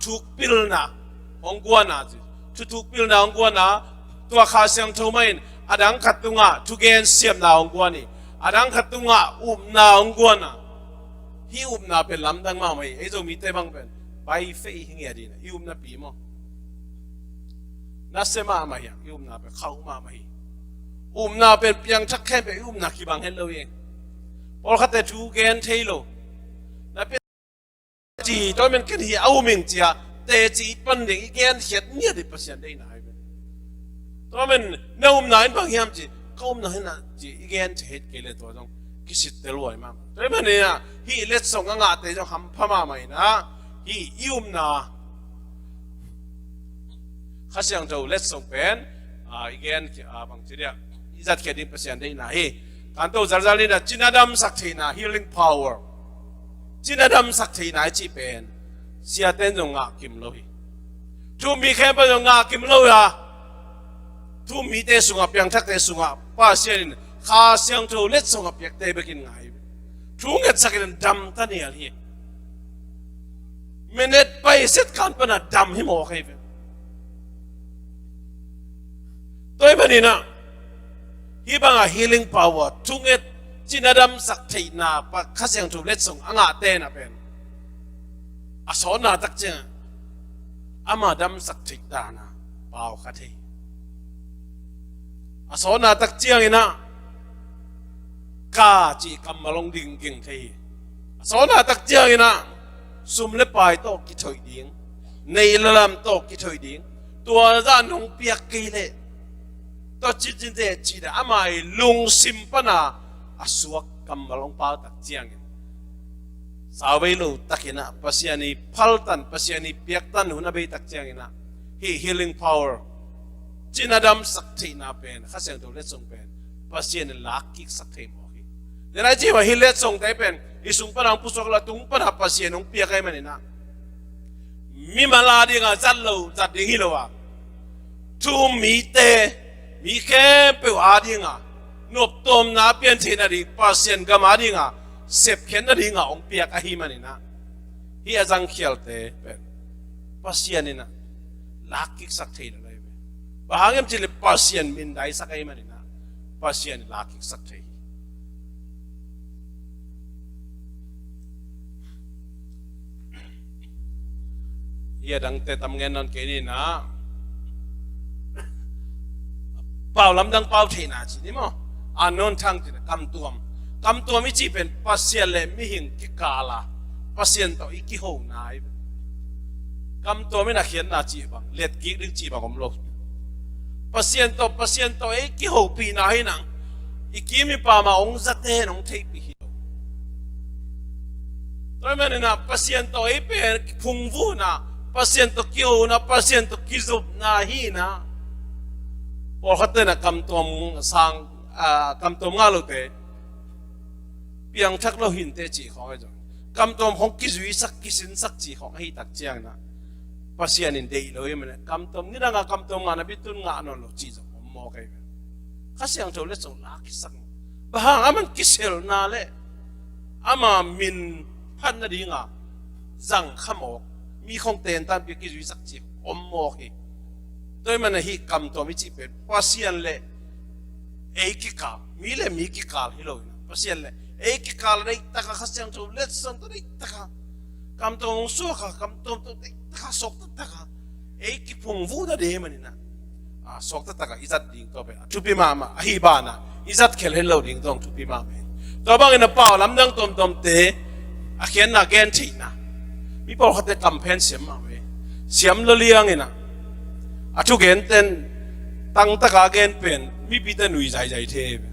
ทุกปิลนะองกวนนะทุกปิลนะองกวนนะตัวข้าเสียงทวินadang katunga tugen siam na ongguani adang katunga na ongguana hi na pe lamdang ma mai ezo mite bang pen bai fei hingi adina hi na pi mo na sema ma ya hi na pe khau ma mai na pe piang thak khem pe na ki bang hello ye pol khate tugen thailo na pe ji to men ken hi au ming chia te ji pan ding igen hiat nia de pasian dei naตัวมันน่าอุ้มนายบางอย่างจีก็อุ้มนายนะจีอีกอย่างจะเหตุเกิดตัวจงกิสิตเตลวยมากแต่มันเนี่ยฮีเล็ดส่งงานแต่จงทำพม่าใหม่นะฮีอุ้มนาข้าเสียงจะเล็ดส่งเป็นอีกอย่างบางทีเนี่ยอีจัดแค่ดิ้งเปอร์เซ็นต์ได้นะฮีการตัวจัดๆนี่นะจินดำสักทีนะ healing power จินดำสักทีนะจีเป็นเสียเต้นจงงากิมเลยทุกมีแค่เป็นจงงากิมเลยทุมีเตสุงเปียงทักเตสุงป้าเสียนข้าเสียงทูเล็ดสุงเปียกเตไปกินไงทุงเงินสักกันดำท่านเนี่ยที่เมเนตไปเสร็จการเป็นดำให้หมอใครเป็นตัวมันนี่นะฮีบังhealing power ทุงเงินจินดำสักทีน่ะป้าข้าเสียงทูเล็ดสุงเตน่ะเป็นสอนน่ะตักเจ้ามาดำสักทีตานะเปล่าค่ะที่สอนนาตักเจียงนะกาจีกำมาลงดิ่งกิ่งทีสอนนาตักเจียงนะซุ่มเล็บปลายโตกิถอยดิ่งในละลำโตกิถอยดิ่งตัวด้านนงเปียกกีเลตัวจิตจินเดจีดอามาลุงซิมปนาสวกกำมาลงปาตักเจียง สาวไปลูตักนะปัสยานีพัลตันปัสยานีเปียกตันหุ่นไปตักเจียงนะhealing power จินดำสักทีน่าเป็นข้าเสียงตัวเล็ดส่งเป็นปัสยานีลักกิกสักทีหมอกีเดี๋ยวนั้นจีว่าฮิเล็ดส่งได้เป็นอิสุงปนังปุสกละตุงปนับปัสยานุงเปียกให้มันนะมีมาลาดีงาจัดโลจัดดิ้งฮิโลวะทูมีเตมีแค่เปว่าดีงานบตมนาเปลี่ยนเทนาดีปัสยานกามาดีงาเสพเข็นนาดีงาองเปียกอหิมันนะฮีอาจังเขียลเตเป็นปัสยานีนะลักกิกสักทีอะไรไปบางอย่างจิเลปัสยานมินได้สักไอ้มันนะปัสยานลักกิกสักทีฮีอาดังเตตำเงินนั่นแค่นี้นะเป่าลำดังเป่าเทนาจีนี่มั้งอันนนทางที่กำตัวไม่จีเป็นปัสยานเลยไม่หิงกิกาลาปัสยานตัวอีกกี่ห้องนายกำตัวไม่น่าเขียนน่าจีบังเล็ดกิ๊กหรือจีบังผมลบปัสยานตัวอีกกี่ห้องปีนายนังอีกกี่มีป่ามาองจัดเตนองเทปีฮิโลตัวมันน่ะปัสยานตัวอีเป็นพุงวูนะปัสยานตัวกี่ห้องนะปัสยานตัวกี่จุบนาฮีนะพอเขาเต้นกำตัวสังกำตัวงาลุเตเพียงชักเราหินเตจีของไอ้จงกำตัวของกิจุยสักกิสินสักจีของไอ้ตักเจียงนะปัสยานินเดีเลยมันกำตัวนี่นะกำตัวงานบิตุนงานนรกจีจงผมมองไอ้ข้าเสียงโจเลสงลักสักบ้างอามันกิเซลนาเลอามามินพันนาดีงาจังขโมกมีของเต้นตามเพียงกิจุยสักจีผมมองไอ้โดยมันฮีกำตัวมิจิเป็นปัสยานเล่เอกิกามีเล่มีกิกาฮิโลนะปัสยานเล่เอกิกาเลยตะกะขัดเสียงตัวเล็ดสันตัวนี้ตะกะกำตัวงสุขะกำตัวตัวตะกะสกตะกะเอกิพงวูดาเดมันนี่นะสกตะกะอิจัดดิ่งตัวเป็นทุบิมามาอหิบานะอิจัดเคลเฮลโลดิ่งตัวทุบิมาเป็นตัวบางอินะเปล่าลำดังตมเตะอาเขียนนักเกนทีนะมีพอเขาเตะกำเพนเสียมมาเว้เสียมเลี้ยงอินะทุกเห็นเต้นตั้งตะกาเกนเป็นมีปีเต้นหนุ่ยใจเทป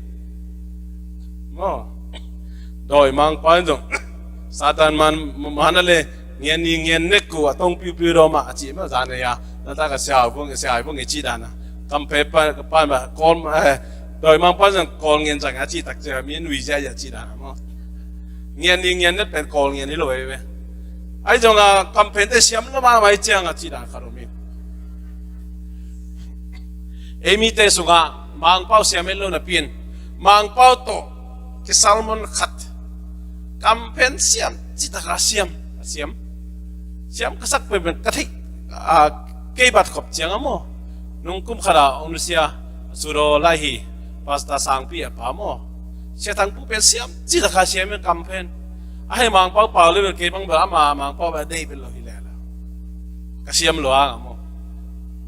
มั้งโดยมังปานจงซาตานมันนั่นเลยเงียนเน็กกูต้องปิวรอมาจีมาจานเนี่ยนั่นตากเสียพวกจีดานะคำเพ็บปานแบบกอลโดยมังปานจงกอลเงียนจังจีตักเจอมีหนุ่ยใจจีดานะมั้งเงียนนั่นเป็นกอลเงียนนี่เลยเว้ยไอ้จงคำเพ็บแต่เสียมแล้วมาไม่เจียงจีดาคารมีเอมิเตสุกะมังเป้าเสียไม่รู้นะเพียนมังเป้าโตที่ซัลมอนขัดกำเป็นเสียมจิตกะเสียมก็สักเป็นกะทิเก็บบัตรขบเจียงอ่ะมั้งนุ่งคุ้มขนาดองค์เสียสุโรไลฮีพาสต้าสังปีอ่ะป่ะมั้งเสียทั้งผู้เป็นเสียมจิตกะเสียมเป็นกำเป็นไอ้มังเป้าเปล่าเลยเป็นเก็บบังเบอร์มามังเป้าแบบได้เป็นโลหิตแล้วกะเสียมหลวงอ่ะมั้ง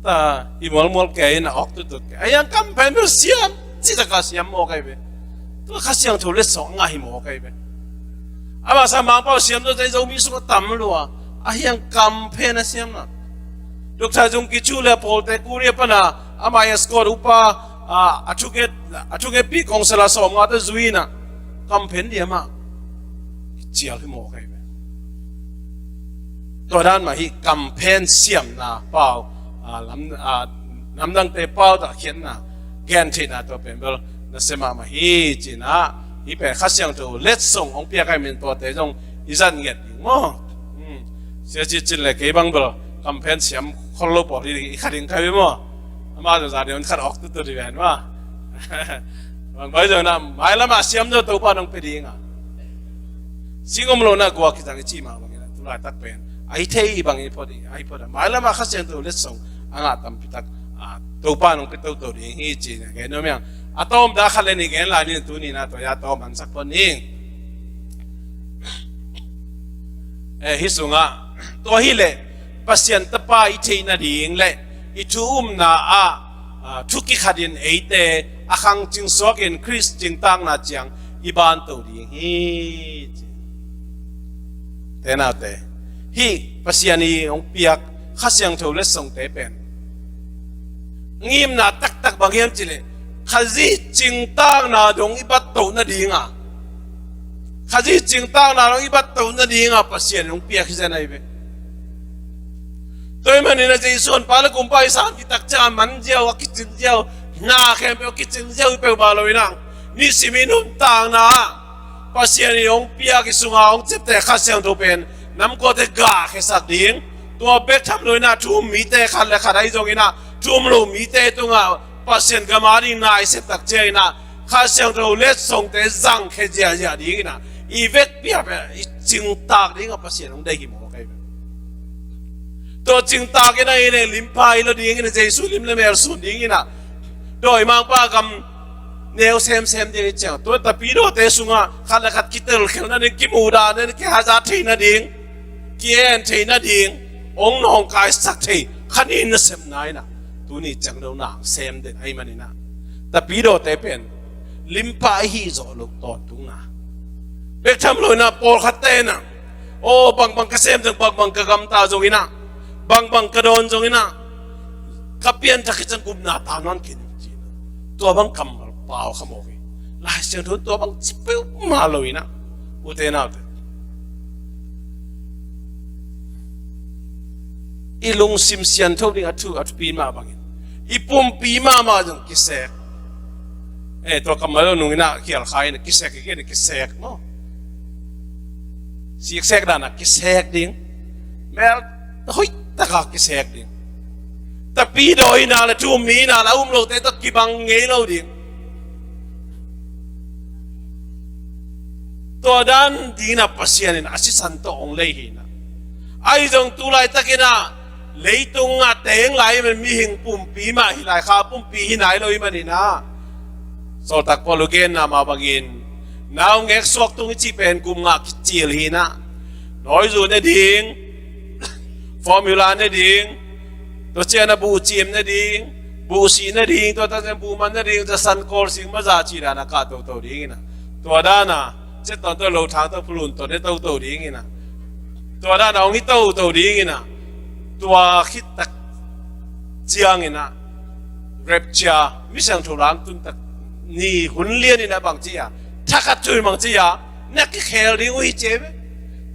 แต่อีมอลแกอินออกตุไอ้ยังกำเป็นเสียมจิตกะเสียมโอเคเว้ยตัวข้าเสียงถูกเล็ดสองง่ายโอเคเว้ยอามาสมังเป้าเสียมตัวใจจะมีสุขต่ำรัวไอ้ยังกำเป็นเสียมนะลูกชายจงกิจูเล่พอลแต่กูเรียกปนะอามายังสกอร์อุปาอาชุเกปีกองสลาสองอาตจุยนะกำเป็นเดียมาเจียลที่โอเคเว้ยตัวด้านมาฮีกำเป็นเสียมนะเปล่าน้ำดังเตะเป้าตะเขียนนะแกนที่น่ะตัวเป็นเบลนั่นเสมามาฮีจีนะฮีเป็นข้าเสียงตัวเล็ดส่งองเปียกให้เป็นตัวเตะจงอิจันเงียดมั้งเสียจิตเลยเก็บบังเบลกำแพงเสียมคนลบออกดีขัดยังใครไม่มั้งมาจะเดี๋ยวมันขัดออกตัวดีแวนว่าบางใบจังนะไม่ละมาเสียมตัวตัวป้าน้องไปดีงะสิ่งที่เราหน้ากลัวคิดจังจีมาบางอย่างตัวไรตักเป็นไอ้เทย์บางอย่างพอดีไม่ละมาข้าเสียงตัวเล็ดส่งอ่างตั้มพิทักตัวป้าน้องไปตัวดีฮีจีนะเห็นไหมอ่ะอะตอมด่าขัดเลยนี่เห็นลายนี่ตัวนี้นะตัวยาตอมมันสักคนนี้ฮิสุงะตัวฮิเล่ปัสยันตป้าอิเทน่าดีเองเลยอิทูน่าทุกิขัดินเอเตอาคังจิงสวกินคริสจิงตังน่าจังอีบานตัวดีฮีเทน่าเตฮีปัสยันนี่องเปียกข้าเสียงเท่าเล็ดส่งเตเป็นงิมน่าตักบางอย่างจิเลข้าจีจิงตังน่าดงอีบัตโตน่าดีงะ ข้าที่จริงตั้งนาลงอีบัดตัวนั่นเองอ่ะปัสเซียนลงเปียกขึ้นไหนเว้ตัวมันนี่นะจะส่วนปาลกุมไปสามกิตักจามันเจ้ากิจเจ้าหน้าแค่เปียกิจเจ้าเปียบาลอยนังนี่สิมินุนต่างนะปัสเซียนลงเปียกิสุงาองเจ็บแต่ข้าเสียงตัวเป็นน้ำก็จะกาแค่สักดิ้งตัวเบ็ดทำเลยนะทุ่มมีแต่ขันและขันไอ้ตรงนี้นะทุ่มลงมีแต่ตรงอ่ะปัสเซียนก็มาดีนายเสพตักเจนะข้าเสียงตัวเล็ดส่งแต่จังแค่เจ้าอย่างนี้นะอีเวกเปียบจึงตากดิ้งกับปัสเซียนลงได้กี่โมงกันตัวจึงตากกันในลิมพายแล้วดิ้งกันใจสู้ลิมเลยไม่เอาสู้ดิ้งนะโดยมากป้ากำเนวเซมดิ้งเจ้าตัวตะปีโดเตสุงอ่ะขันและขัดกิเตอร์แค่นั้นเองกิมูดาเนี่ยแค่หาจัดที่นั่นดิ้งเกียนที่นั่นดิ้งองน้องกายสักทีขันอินเซมนายนะตัวนี้จังเราหนังเซมเด็กให้มันนี่นะแต่ปีโดเตเป็นลิมพายฮีโซลูกตอดตุงนะเบกทำเลยนะปอลขัดเตนะโอ้บางกระเซมจังบางกระกำตาจงอินะบางกระโดนจงอินะกับเปลี่ยนจากจังกุมนาตานั้นกินจีนตัวบางคำเปล่าขโมยลายเสียงตัวบางจิบเปมาเลยนะอุเทนาเตอีลุงซิมเซียนเท่านี้อัดปีมาบางอย่างอีปุ่มปีมาจังกิเสกตัวคำว่านุ่งนะเกี่ยวขายนะกิเสกกิเสกเนาะสีเสกด้านนะกิเสกดิ้งแม้เฮ้ยตะกากิเสกดิ้งแต่ปีโดยน่ะละจูมีน่ะละเราแต่ตะกี้บังเงี้ยเราดิ้งตัวด้านดีนะปัสยานินอาศิสันโตองเลยหินะไอ้จงตุลายตะกี้นะเลยตรงอ่ะเตงไหลมันมีหิงปุ่มปีมาหิไหลข้าปุ่มปีหิไหนเลยมันนี่นะโซตักพอลูกเกนนะมาบังอินน้าเง็กสวกตรงที่เป็นกุมงาคิจิลหินะน้อยจูนดิ้งฟอร์มูลาดิ้งตัวเจ้านะบูจิมดิ้งบูซีดิ้งตัวตาเจ้าบูมันดิ้งจะสันโคลสิงมาจากจีรานะกาตัวดิ้งนะตัวด้านนะเจ้าตัวโลทางตัวพลุนตัวนี้ตัวดิ้งนะตัวด้านเอางี้ตัวดิ้งนะตัวคิดตักเจียงนะเร็บเจียมิสังทุรังตุนตักนี่หุ่นเลี้ยนี่นะบางทีอ่ะถ้าขัดจุยบางทีอ่ะนักกิเคลลิงวิจิเบ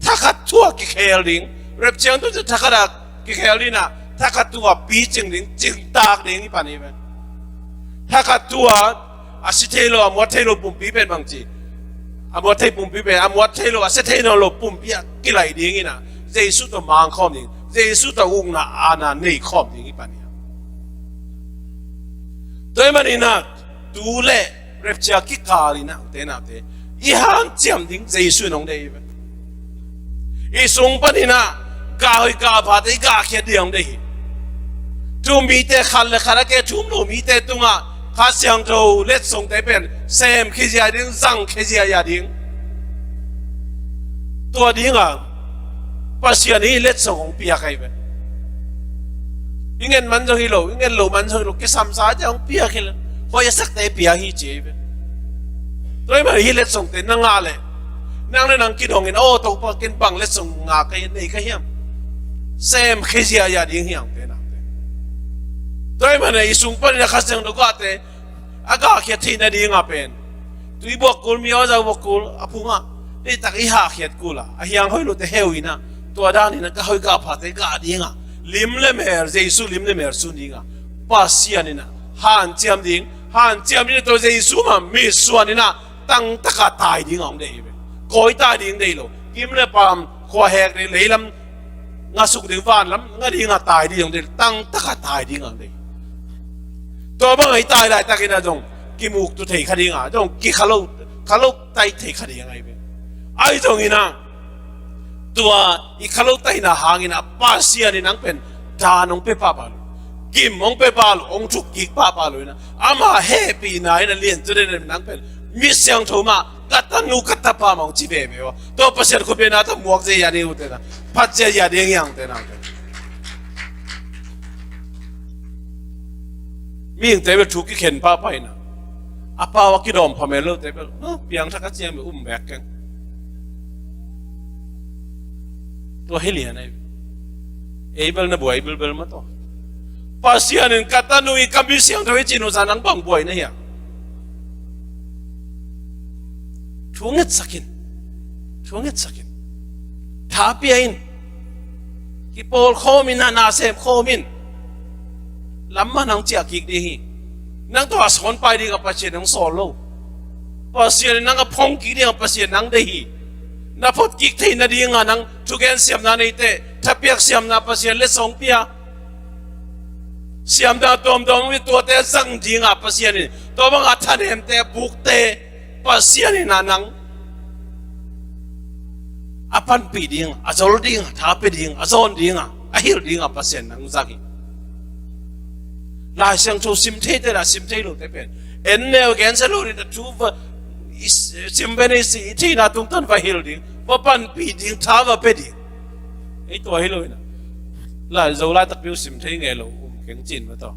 ถ้าขัดทั่วกิเคลลิงเร็บเจียงตุนจะถ้าขัดกิเคลลิงนะถ้าขัดตัวปีจึงลิงจึงตากลิงนี่ปานี่เป็นถ้าขัดตัวอาศิเทโลอมวัดเทโลปุ่มปีเป็นบางทีอมวัดเทปุ่มปีเป็นอมวัดเทโลอาศิเทโลปุ่มปีกิไหลลิงนี่นะเจสุตัวมังคอมลิงเจสุตัวอุ้งนะอาณาเนยคอมลิงนี่ปานี่ตัวมันนี่นะดูแลเรียบจากกิคารินะเตนาเตอีหันเจียมดิ้งเจสุนองเดย์อีสงปนินะกาฮิกาบาดอีกาเขียดยังเดย์ทุ่มมีเตขันเลขันแกทุ่มโนมีเตตุงะข้าเสียงโตเล็ดส่งเตเป็นเซมขี้เจียดิ้งซังขี้เจียดิ้งตัวดิ้งอ่ะปัสยานี้เล็ดส่งของปียกไงเป็นยังเงินมันจะฮิโลยังเงินโลมันจะฮิโลแกซ้ำซาจะของปียกเลยพอจะสักแต่ปียฮีเจ็บตัวมันฮีเล็ดส่งแต่นั่งอะไรนั่งในนั่งกินหงเงินโอ้ตัวพอกินบังเล็ดส่งงากันนี่ก็เหี้ยมเซมขี้เจียยาดิ้งเหี้ยมเตนะตัวมันไอ้สุ่งปนเนี่ยข้าเสียงดูก็เตะอากาศเขียดที่นั่นดิ้งอ่ะเป็นตัวบวกกูมีเอาจะบวกกูอ่ะพุ่งอ่ะนี่ตักอีหาเขียดกูล่ะไอ้ยังให้รู้แต่เฮวินะตัวด้านนี้นะก็ให้กับพัดแต่ก็ดิ้งอ่ะลิมเลเมอร์เจสุลิมเลเมอร์สุดิ้งอ่ะปัสยานี่นะฮันเจียมดิ้งฮันเจียมนี่ตัวเจสุมามีส่วนนี่นะตั้งตะกาตายดิ้งของเดย์เป็นก้อยตายดิ้งเดย์โลกิมเลปามขวาแหกเลยลำงาสุกดิ้งฟานลำงาดิ้งอ่ะตายดิ้งของเดย์ตั้งตะกาตายดิ้งของเดย์ตัวบางไอ้ตายได้ตะกินนะจงกิมุกตัวเทคดีงอ่ะจงกิขลุไตเทคดียังไงเป็นไอ้จงนี่นะตัวอีขลุไตน่ะหางินะป้าเสียนี่นังเป็นดานองเปป้าบาลกิมองเปป้าลองจุกกิป้าบาลเลยนะอามาเฮปีนายนั่นเลี้ยงตัวเด่นนังเป็นมิเสียงโทมากัตตันูกัตตาป้ามองจีเบเบวะตัวภาษาคุเปน่าทำหมวกเจียนี่อุตนะพัดเจียเดียงยังเตนะมีอย่างเตะถูกกิเข็นป้าไปนะอาป้าว่ากิดอมพอเมลเตะเปียงทักเจียมอุ้มแบกกันตัวเฮลียนะเอเบลนะบวยเบลมาตัวภาษาหนึ่งกัตตานุยกัมบิเสียงทวีจินุสานังบังบวยนะเฮียทุ่งเงินสักิน ช่วงนี้สักท้าเปียนกิโปลโคมินนาเซมโคมินลำมันนังเจียกิกดีนังตัวสอนไปดีกับปัจเจนังโซโลปัจเจนังกับพงกิกดีกับปัจเจนังดีนับพอดกิกที่นาดีงานังทุกเอ็นเสียมนาในเตะถ้าเปียกเสียมนาปัจเจเลสองเปียเสียมนาตัววิตัวเตะสังดีงาปัจเจนี่ตัวบังอาทันเห็นเตะบุกเตะปัจเจนี่นานังอาพันปีดิ้งอาจอลดิ้งท้าปีดิ้งอาจอนดิ้งอาฮิลดิ้งปัจเจนังสักลายเสียงชูซิมเทเตอร์ซิมเทลุเตเป็นเอ็นเนลแกนเซลูริตทูฟซิมเบนิสิที่นาตุงตันไปฮิลดิ้งว่าปันปีดิ้งท้าว่าเป็ดดิ้งไอตัวฮิลเลยนะลายโซลาตะพิวซิมเทเงลูเก่งจีนมาต่อ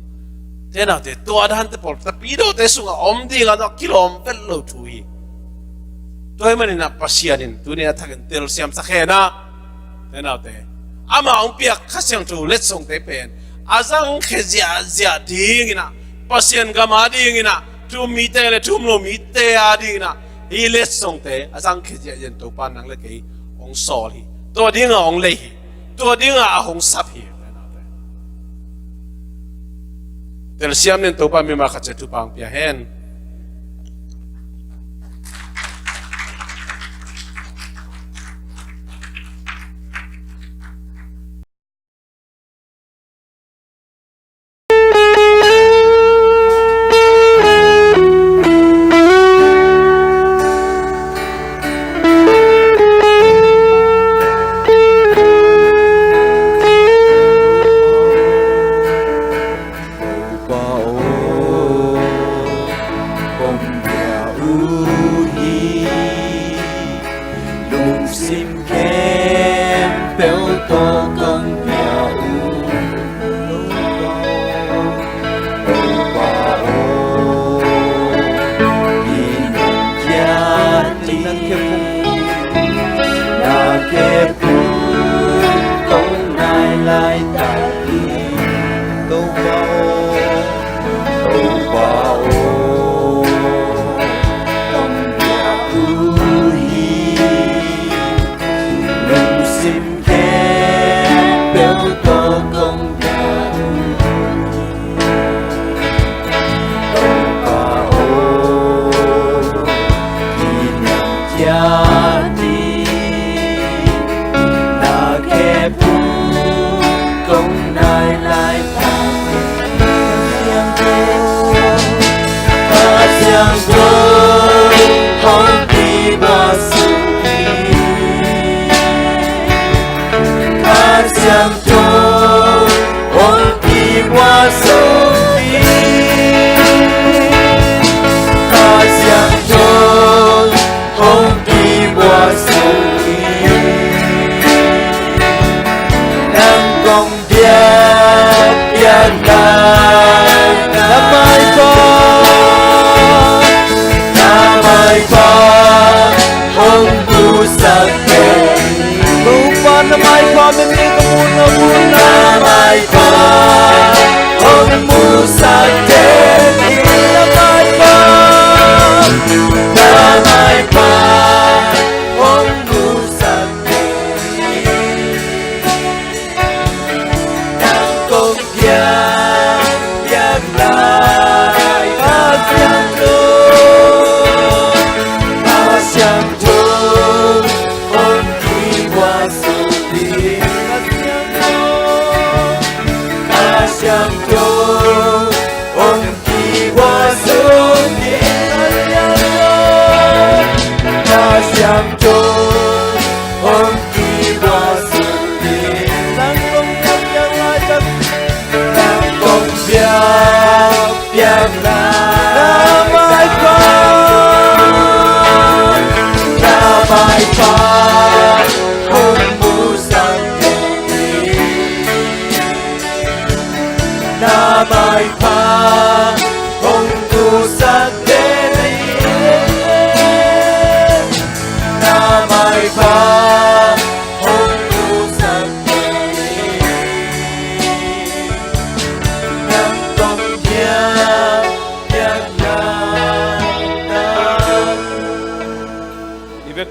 เท่านั้นเตตัวด้านเตปอลตะปีโดเตสุงอมดิ้งอ่ะกิโลมเป็นโลทุยตัวมันนี่นะปัสยานินตัวนี้ทักเตลเซียมสักแค่นะเท่านั้นเตอามาองเปียกข้าเสียงชูเล็ดส่งเตเป็นอาจังเขจยาดีงินะปัสยันกามาดีงินะทุมมีเตะเลยทุมโลมีเตะอาดีงินะฮีเลสส่งเตะอาจังเขจยันตัวปานังเล็กองสอลีตัวดิ้งองเล่ตัวดิ้งองสับฮีแต่เสียมเนี่ยตัวปามีมาขัดจะทุปังเปียเห็นเ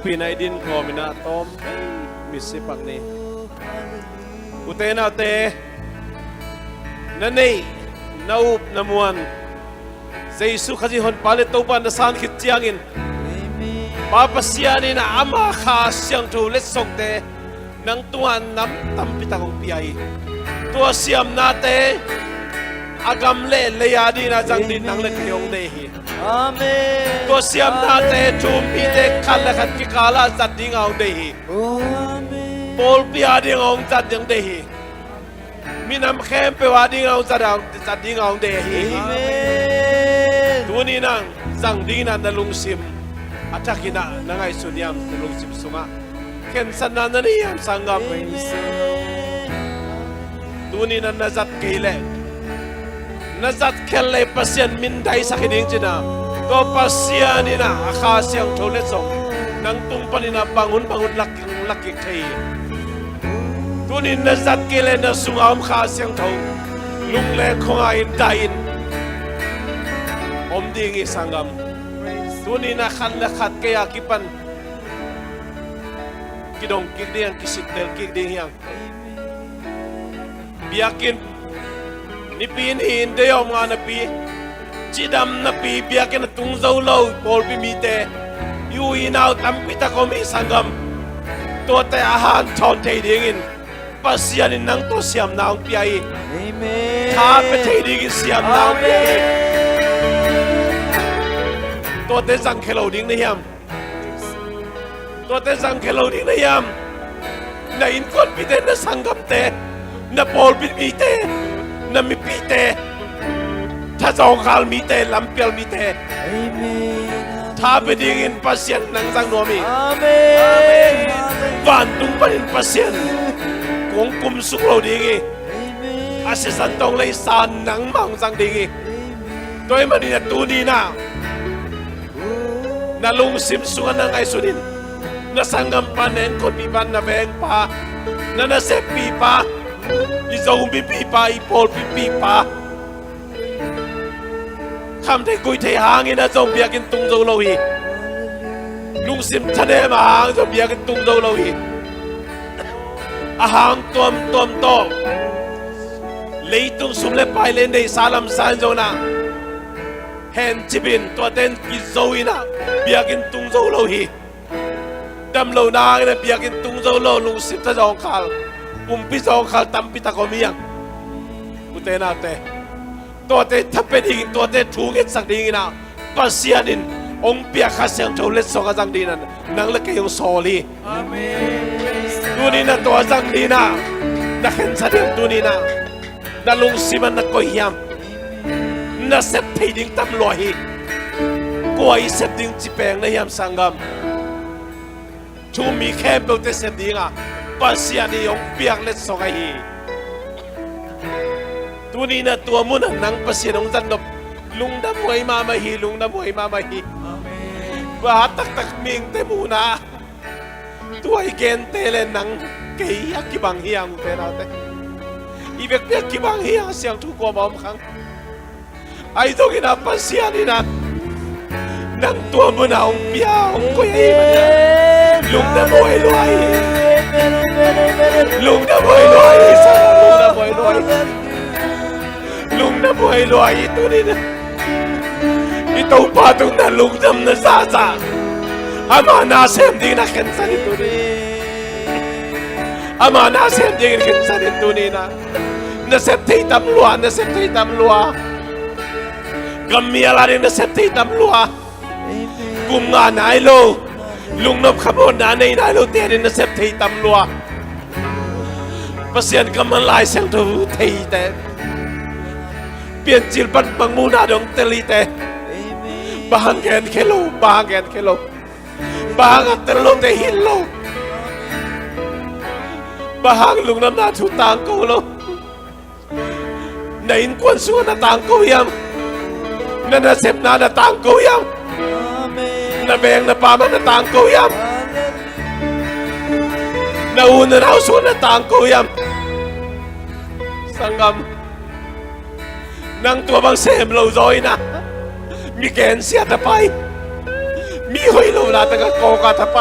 ปีนไอดินก็มินาตอมมิสิปังนี่อุเตนาเตนั่นนี่นาอุบนามวนเจสุขจิฮอนปาเลตตัวปันนัสานขิดจียงอินปาปัสยานีนะอามาข้าเสียงทูเลสส่งเตนังตัวน้ำตั้มพิตากงปีไอตัวเสียมนาเตอากำเล่เลยาดีนะจังดินนังเล็กยงเดฮีตัวเสียมนาเตจูมพีเตขันละขันกิกาลาจัดดิ้งเอาเดฮีโปลปีอาดิ้งเอาจัดดิ้งเดฮีมีน้ำเข้มไปว่าดิ้งเอาจัดดิ้งเอาเดฮีตัวนี้นังจังดิ้งนันนลุงซิมอาจจะกินะนังไอสุนียมนลุงซิมสุงะเข็นสันนันนี่ยมสังกัปตัวนี้นันนัจัดเกล้นัจัดเคลเลปัสยันมินได้สักนิดจีน่ะตัวปัสยันนี่นะอาคาเสียงโทเลส่งนังตุ้งปนินะบังุนลักเทตัวนี้นัจัดเกล้นัสุงอมคาเสียงโทลุงเล่คงไอ้ได้ยินอมดิ้งอีสังกัมตัวนี้นะขันละขัดเกียร์กิปันกิดงกิเดียงกิสิเดลกิเดียงbiakin nipin hin deyom nga napi chidam napi biakin tung zau lo bol pi mite yu inaw tampita ko mi sangam to te ahan chon te dingin pasian nang to siam naung piai amen tha pe te ding siam naung piai to te sang khelo ding na yam to te sang khelo ding na yam na in kon pi te na sangam te na Paul mite na mi pite ta zong kal mite lampial mite amen ta bedingin pasien nang sang nomi amen van tung panin pasien kong kum suklo dingi amen asisan tong lay san nang mang sang dingi toy manina tuni na lung sim sungan nang ay sunin na sangam panen kon biban na beng pa na nasepi pa izong pipa ipol pipaคำที่กุยเทหางินะจงเบียกินตุงโจโลฮีลุงซิมทะเลมาหางจงเบียกินตุงโจโลฮีอาหางตัวมโตเลยตุงสุมเลไปเลนในซาลัมซานโจนะเห็นจิบินตัวเต้นกิโจอีนะเบียกินตุงโจโลฮีดำโลนาเนะเบียกินตุงโจโลลุงซิมทะจงคาลปุ่มพิจองคาลตั้มพิตาโกมียังอุเตนาเตตัวเตทับเป็นอีกตัวเตถูกเอ็ดสักดีนะปัสยานินองเปียข้าเสียงโจเลสโซกจังดีนั่นนังเล็กยังโซลีตัวนี้นะตัวจังดีนะนักเห็นแสดงตัวนี้นะนักลุงซิมันนักกอยยามนักเสพที่ดิ้งตั้มลอยกวยเสพดิ้งจีแปงในยามสังกัมชูมีแค่เบลเตเสพดิ้งอ่ะปัสยานิองเปียกเลสโซกฮีตัวนี้นะตัวมุนนังปัสยานองจันดบลุงดำมวยมามาฮีลุงดำมวยมามาฮีว่าตักมิงเตมูนะตัวไอเกนเตเลนังเกียกิบังเฮียงเตนาเตอีเวกเปียกิบังเฮียงเสียงทุกคนมอมขังไอตัวกินาปัสยานี่นะนังตัวมุนองเปียองกุยมันนะลุงดำมวยรวยลุงดำมวยรวยสักลุงดำมวยรวยลุงนะบวยลอยตัวนี้นะมีตัวป้าตรงนั้นลุงจำนะซาอามานาเซมดีนะเข็นสันตัวนี้อามานาเซมดีนะเข็นสันตัวนี้นะนะเซฟที่ตำรวจนะเซฟที่ตำรวจกำมีอะไรนะเซฟที่ตำรวจกุมงานไหนลุงนบขบวนนั้นไหนลูเตี้ยนะเซฟที่ตำรวจเปอร์เซ็นต์กำมันลายเสียงตัวที่แต่เปลี่ยนจิลปันบังมูนาดงเตลีเตบางแกนเคโลบางแกนเคโลบางอัตโลเตหินโลบางลุงน้ำนาทุตังโกโลในอินควนส่วนตังโกยามนั่นน่ะเสพนาตังโกยามนั่นแบงนั่นปามันตังโกยามนั่นอุ่นนั่นเอาส่วนตังโกยามสังกัมนังตัวบางเสมเราจอยนะมีแกนเสียตะไปมีหอยโลลาตะกะโกกาตะไป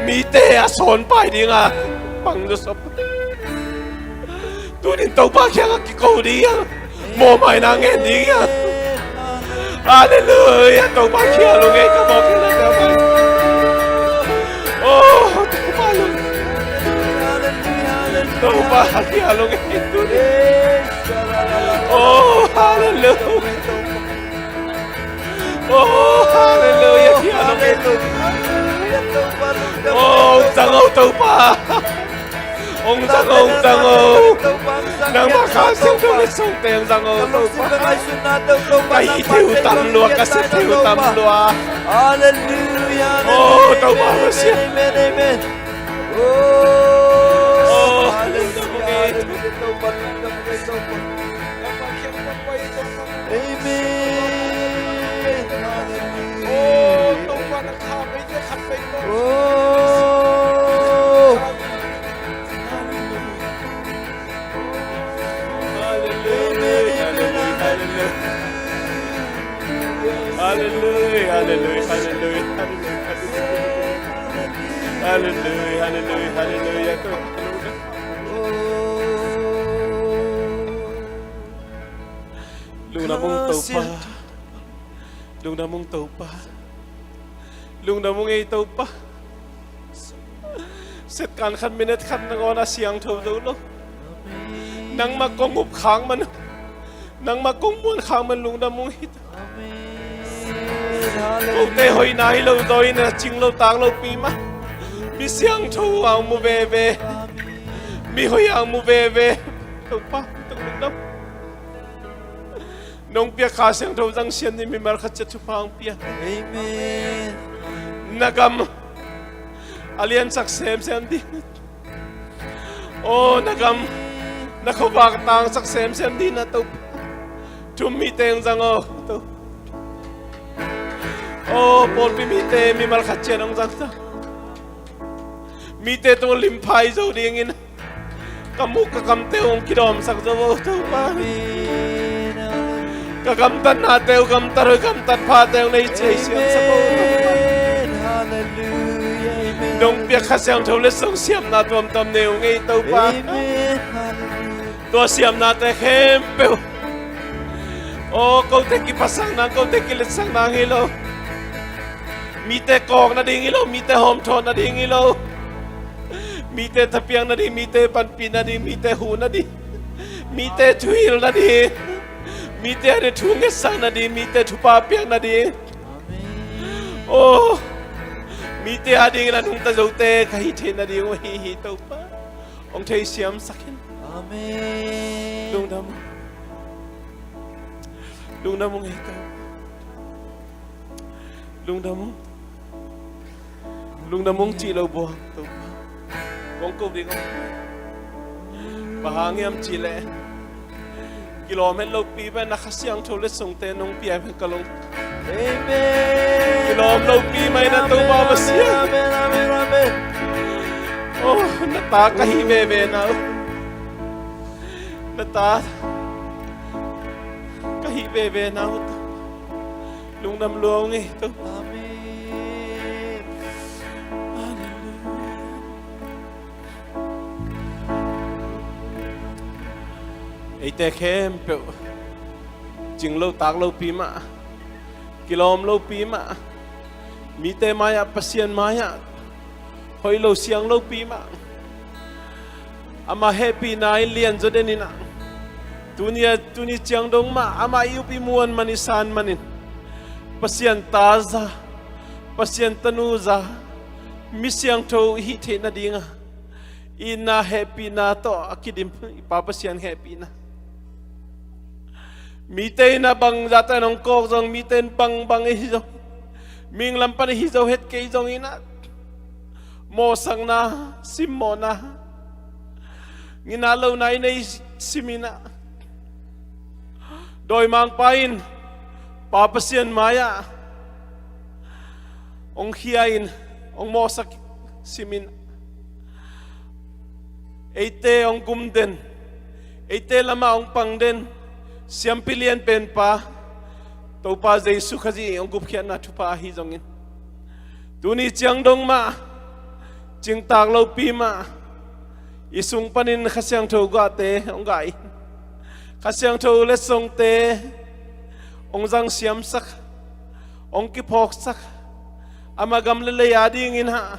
มีเตะสอนไปดีงะปังจะสบตัวนี้ตัวบ้าแค่กิโกดีอ่ะโมไม่นางเงินดีอ่ะอาเลลูยาตัวบ้าแค่ลุงเองก็บอกแค่นั้นแล้วไปโอ้ตัวบ้าลุงตัวบ้าแค่ลุงเองตัวนี้โอ้ฮาเลลูยาโอ้ฮาเลลูยาแค่ลุงเองโอ้จังเอาตัวบ้าองจังนางมาข้าเสียงตัวเล็กส่งเต็มจังเอาตัวบ้าไก่เที่ยวตำลัวกระสิเที่ยวตำลัวโอ้ตัวบ้าเสียโอ้ฮาเลลูยาเอเมนโอ้ตัวบ้านักข่าวไม่ได้ขับไปโอ้Hallelujah, hallelujah, hallelujah, hallelujah, hallelujah, hallelujah. Lung namong taupa, lung namong taupa, lung namong ay taupa. Set kan kan minute kan nangona siyang taulo. Nang magkongup khang man, nang magkongmuan khang man lung namong hita. Ông tê hồi nãy lâu rồi nè chinh lâu tang lâu pi mà mi xiang thu ang mu về mi hồi ang mu về tàu pa tàu lung đâm nông pia khá xiang thu răng xiên ni mi mar khát chết phang pia amen nagam alien sak sem sem đi ô nagam nakobak tang sak sem sem đi na tàu chum mi teng răng ô tàu oh, Paul pimite mi malkhatchen ang zakta. Mite to limpai zo dingin. Kamuk kakamte ong kidom sak zo to pa. Kakamtan natew kamtar kamtat pa tew nei chei siam sa po. Hallelujah. Dong pia khasyang thole song siam na tom tom neu ngei to pa. To siam na te khempe. Oh, kau te ki pasang na kau te ki letsang na ngilo. Mi te kong na ding ilo, mi te hom thon na ding ilo, mi te tapiang na di, mi te panpin na di, mi te hu na di, mi te tuil na di, mi te ade tungesang na di, mi te tupapiang na di. Oh, mi te ading na nung tazote kahit na di yung hihitaw pa. Ong tay siyam sakin. Amen. Lung na mong hitaw. Lung na mong chilaw buhang to pa. Kung ko di ko. Bahangiam chile. Kilomet lo pipa nakasiyang tulit song tenong piya kalong. Amen. Kilom lo pipa na to pa siya. Amen, amen, amen. Oh, natakahibebe na. Kahibebe na. Lung nam luong ito. Amen. Ite khem pe jing lo tak lo pi ma kilom lo pi ma mi te maya pasien maya hoi lo siang lo pi ma ama happy na lian zo denina tunia chiang dong ma ama yu pi muan manisan manin pasien taza pasien tanuza mi siang tho hi the na dinga ina happy na to akidim ipapasien happy na Mite na bang data ng kok zong miten bang hizo ming lampan hizo het kay zong ina mosang na simona nginalaw na inay simina doy mang pain papasyan maya ong hiyain ong mosak simin ite ong gumden ite lama ong pangden Siam pilihan pen pa to pa zai su khaji ong gup khian na thu pa hi zongin tuni chiang dong ma ching tak lo pi ma isung panin khasyang tho ga te ong gai khasyang tho le song te ong jang siam sak ong ki phok sak amagam le le ya ding in ha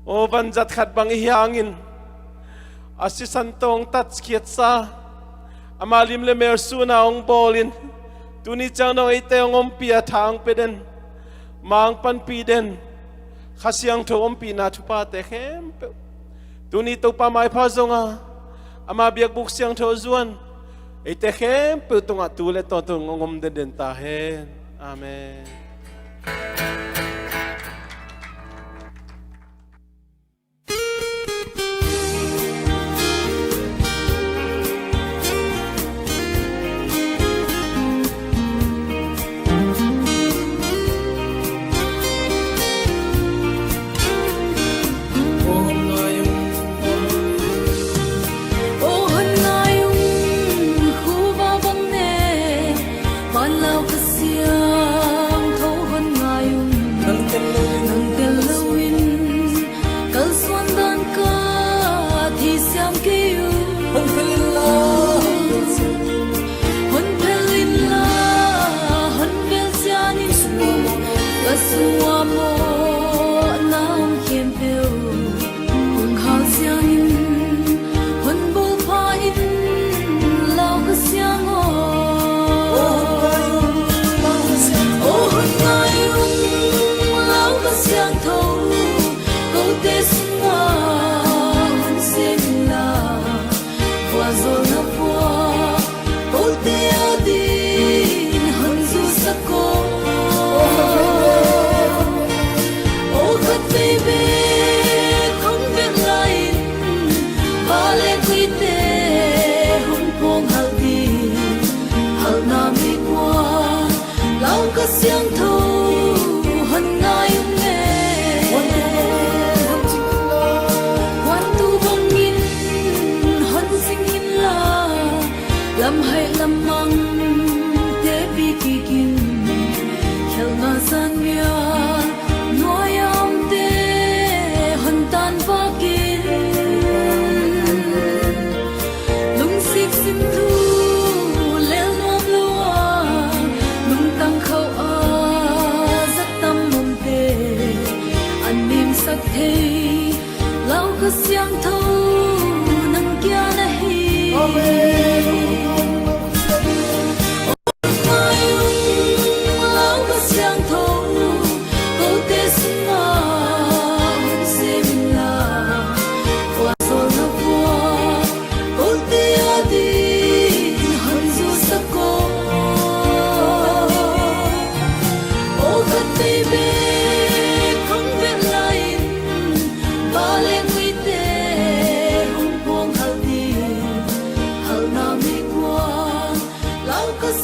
o van jat khat bang hiangin asi santong tat khiat sa amalim le mer su na ong bolin tuni chang no ite ong pia thang peden mang pan pi den khasyang tho pi na thupa te khem tuni to pa mai pha zonga ama biak buk siang tho zuan ite khem pe tunga tu le to ngom den ta hen amen.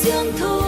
Xiang thâu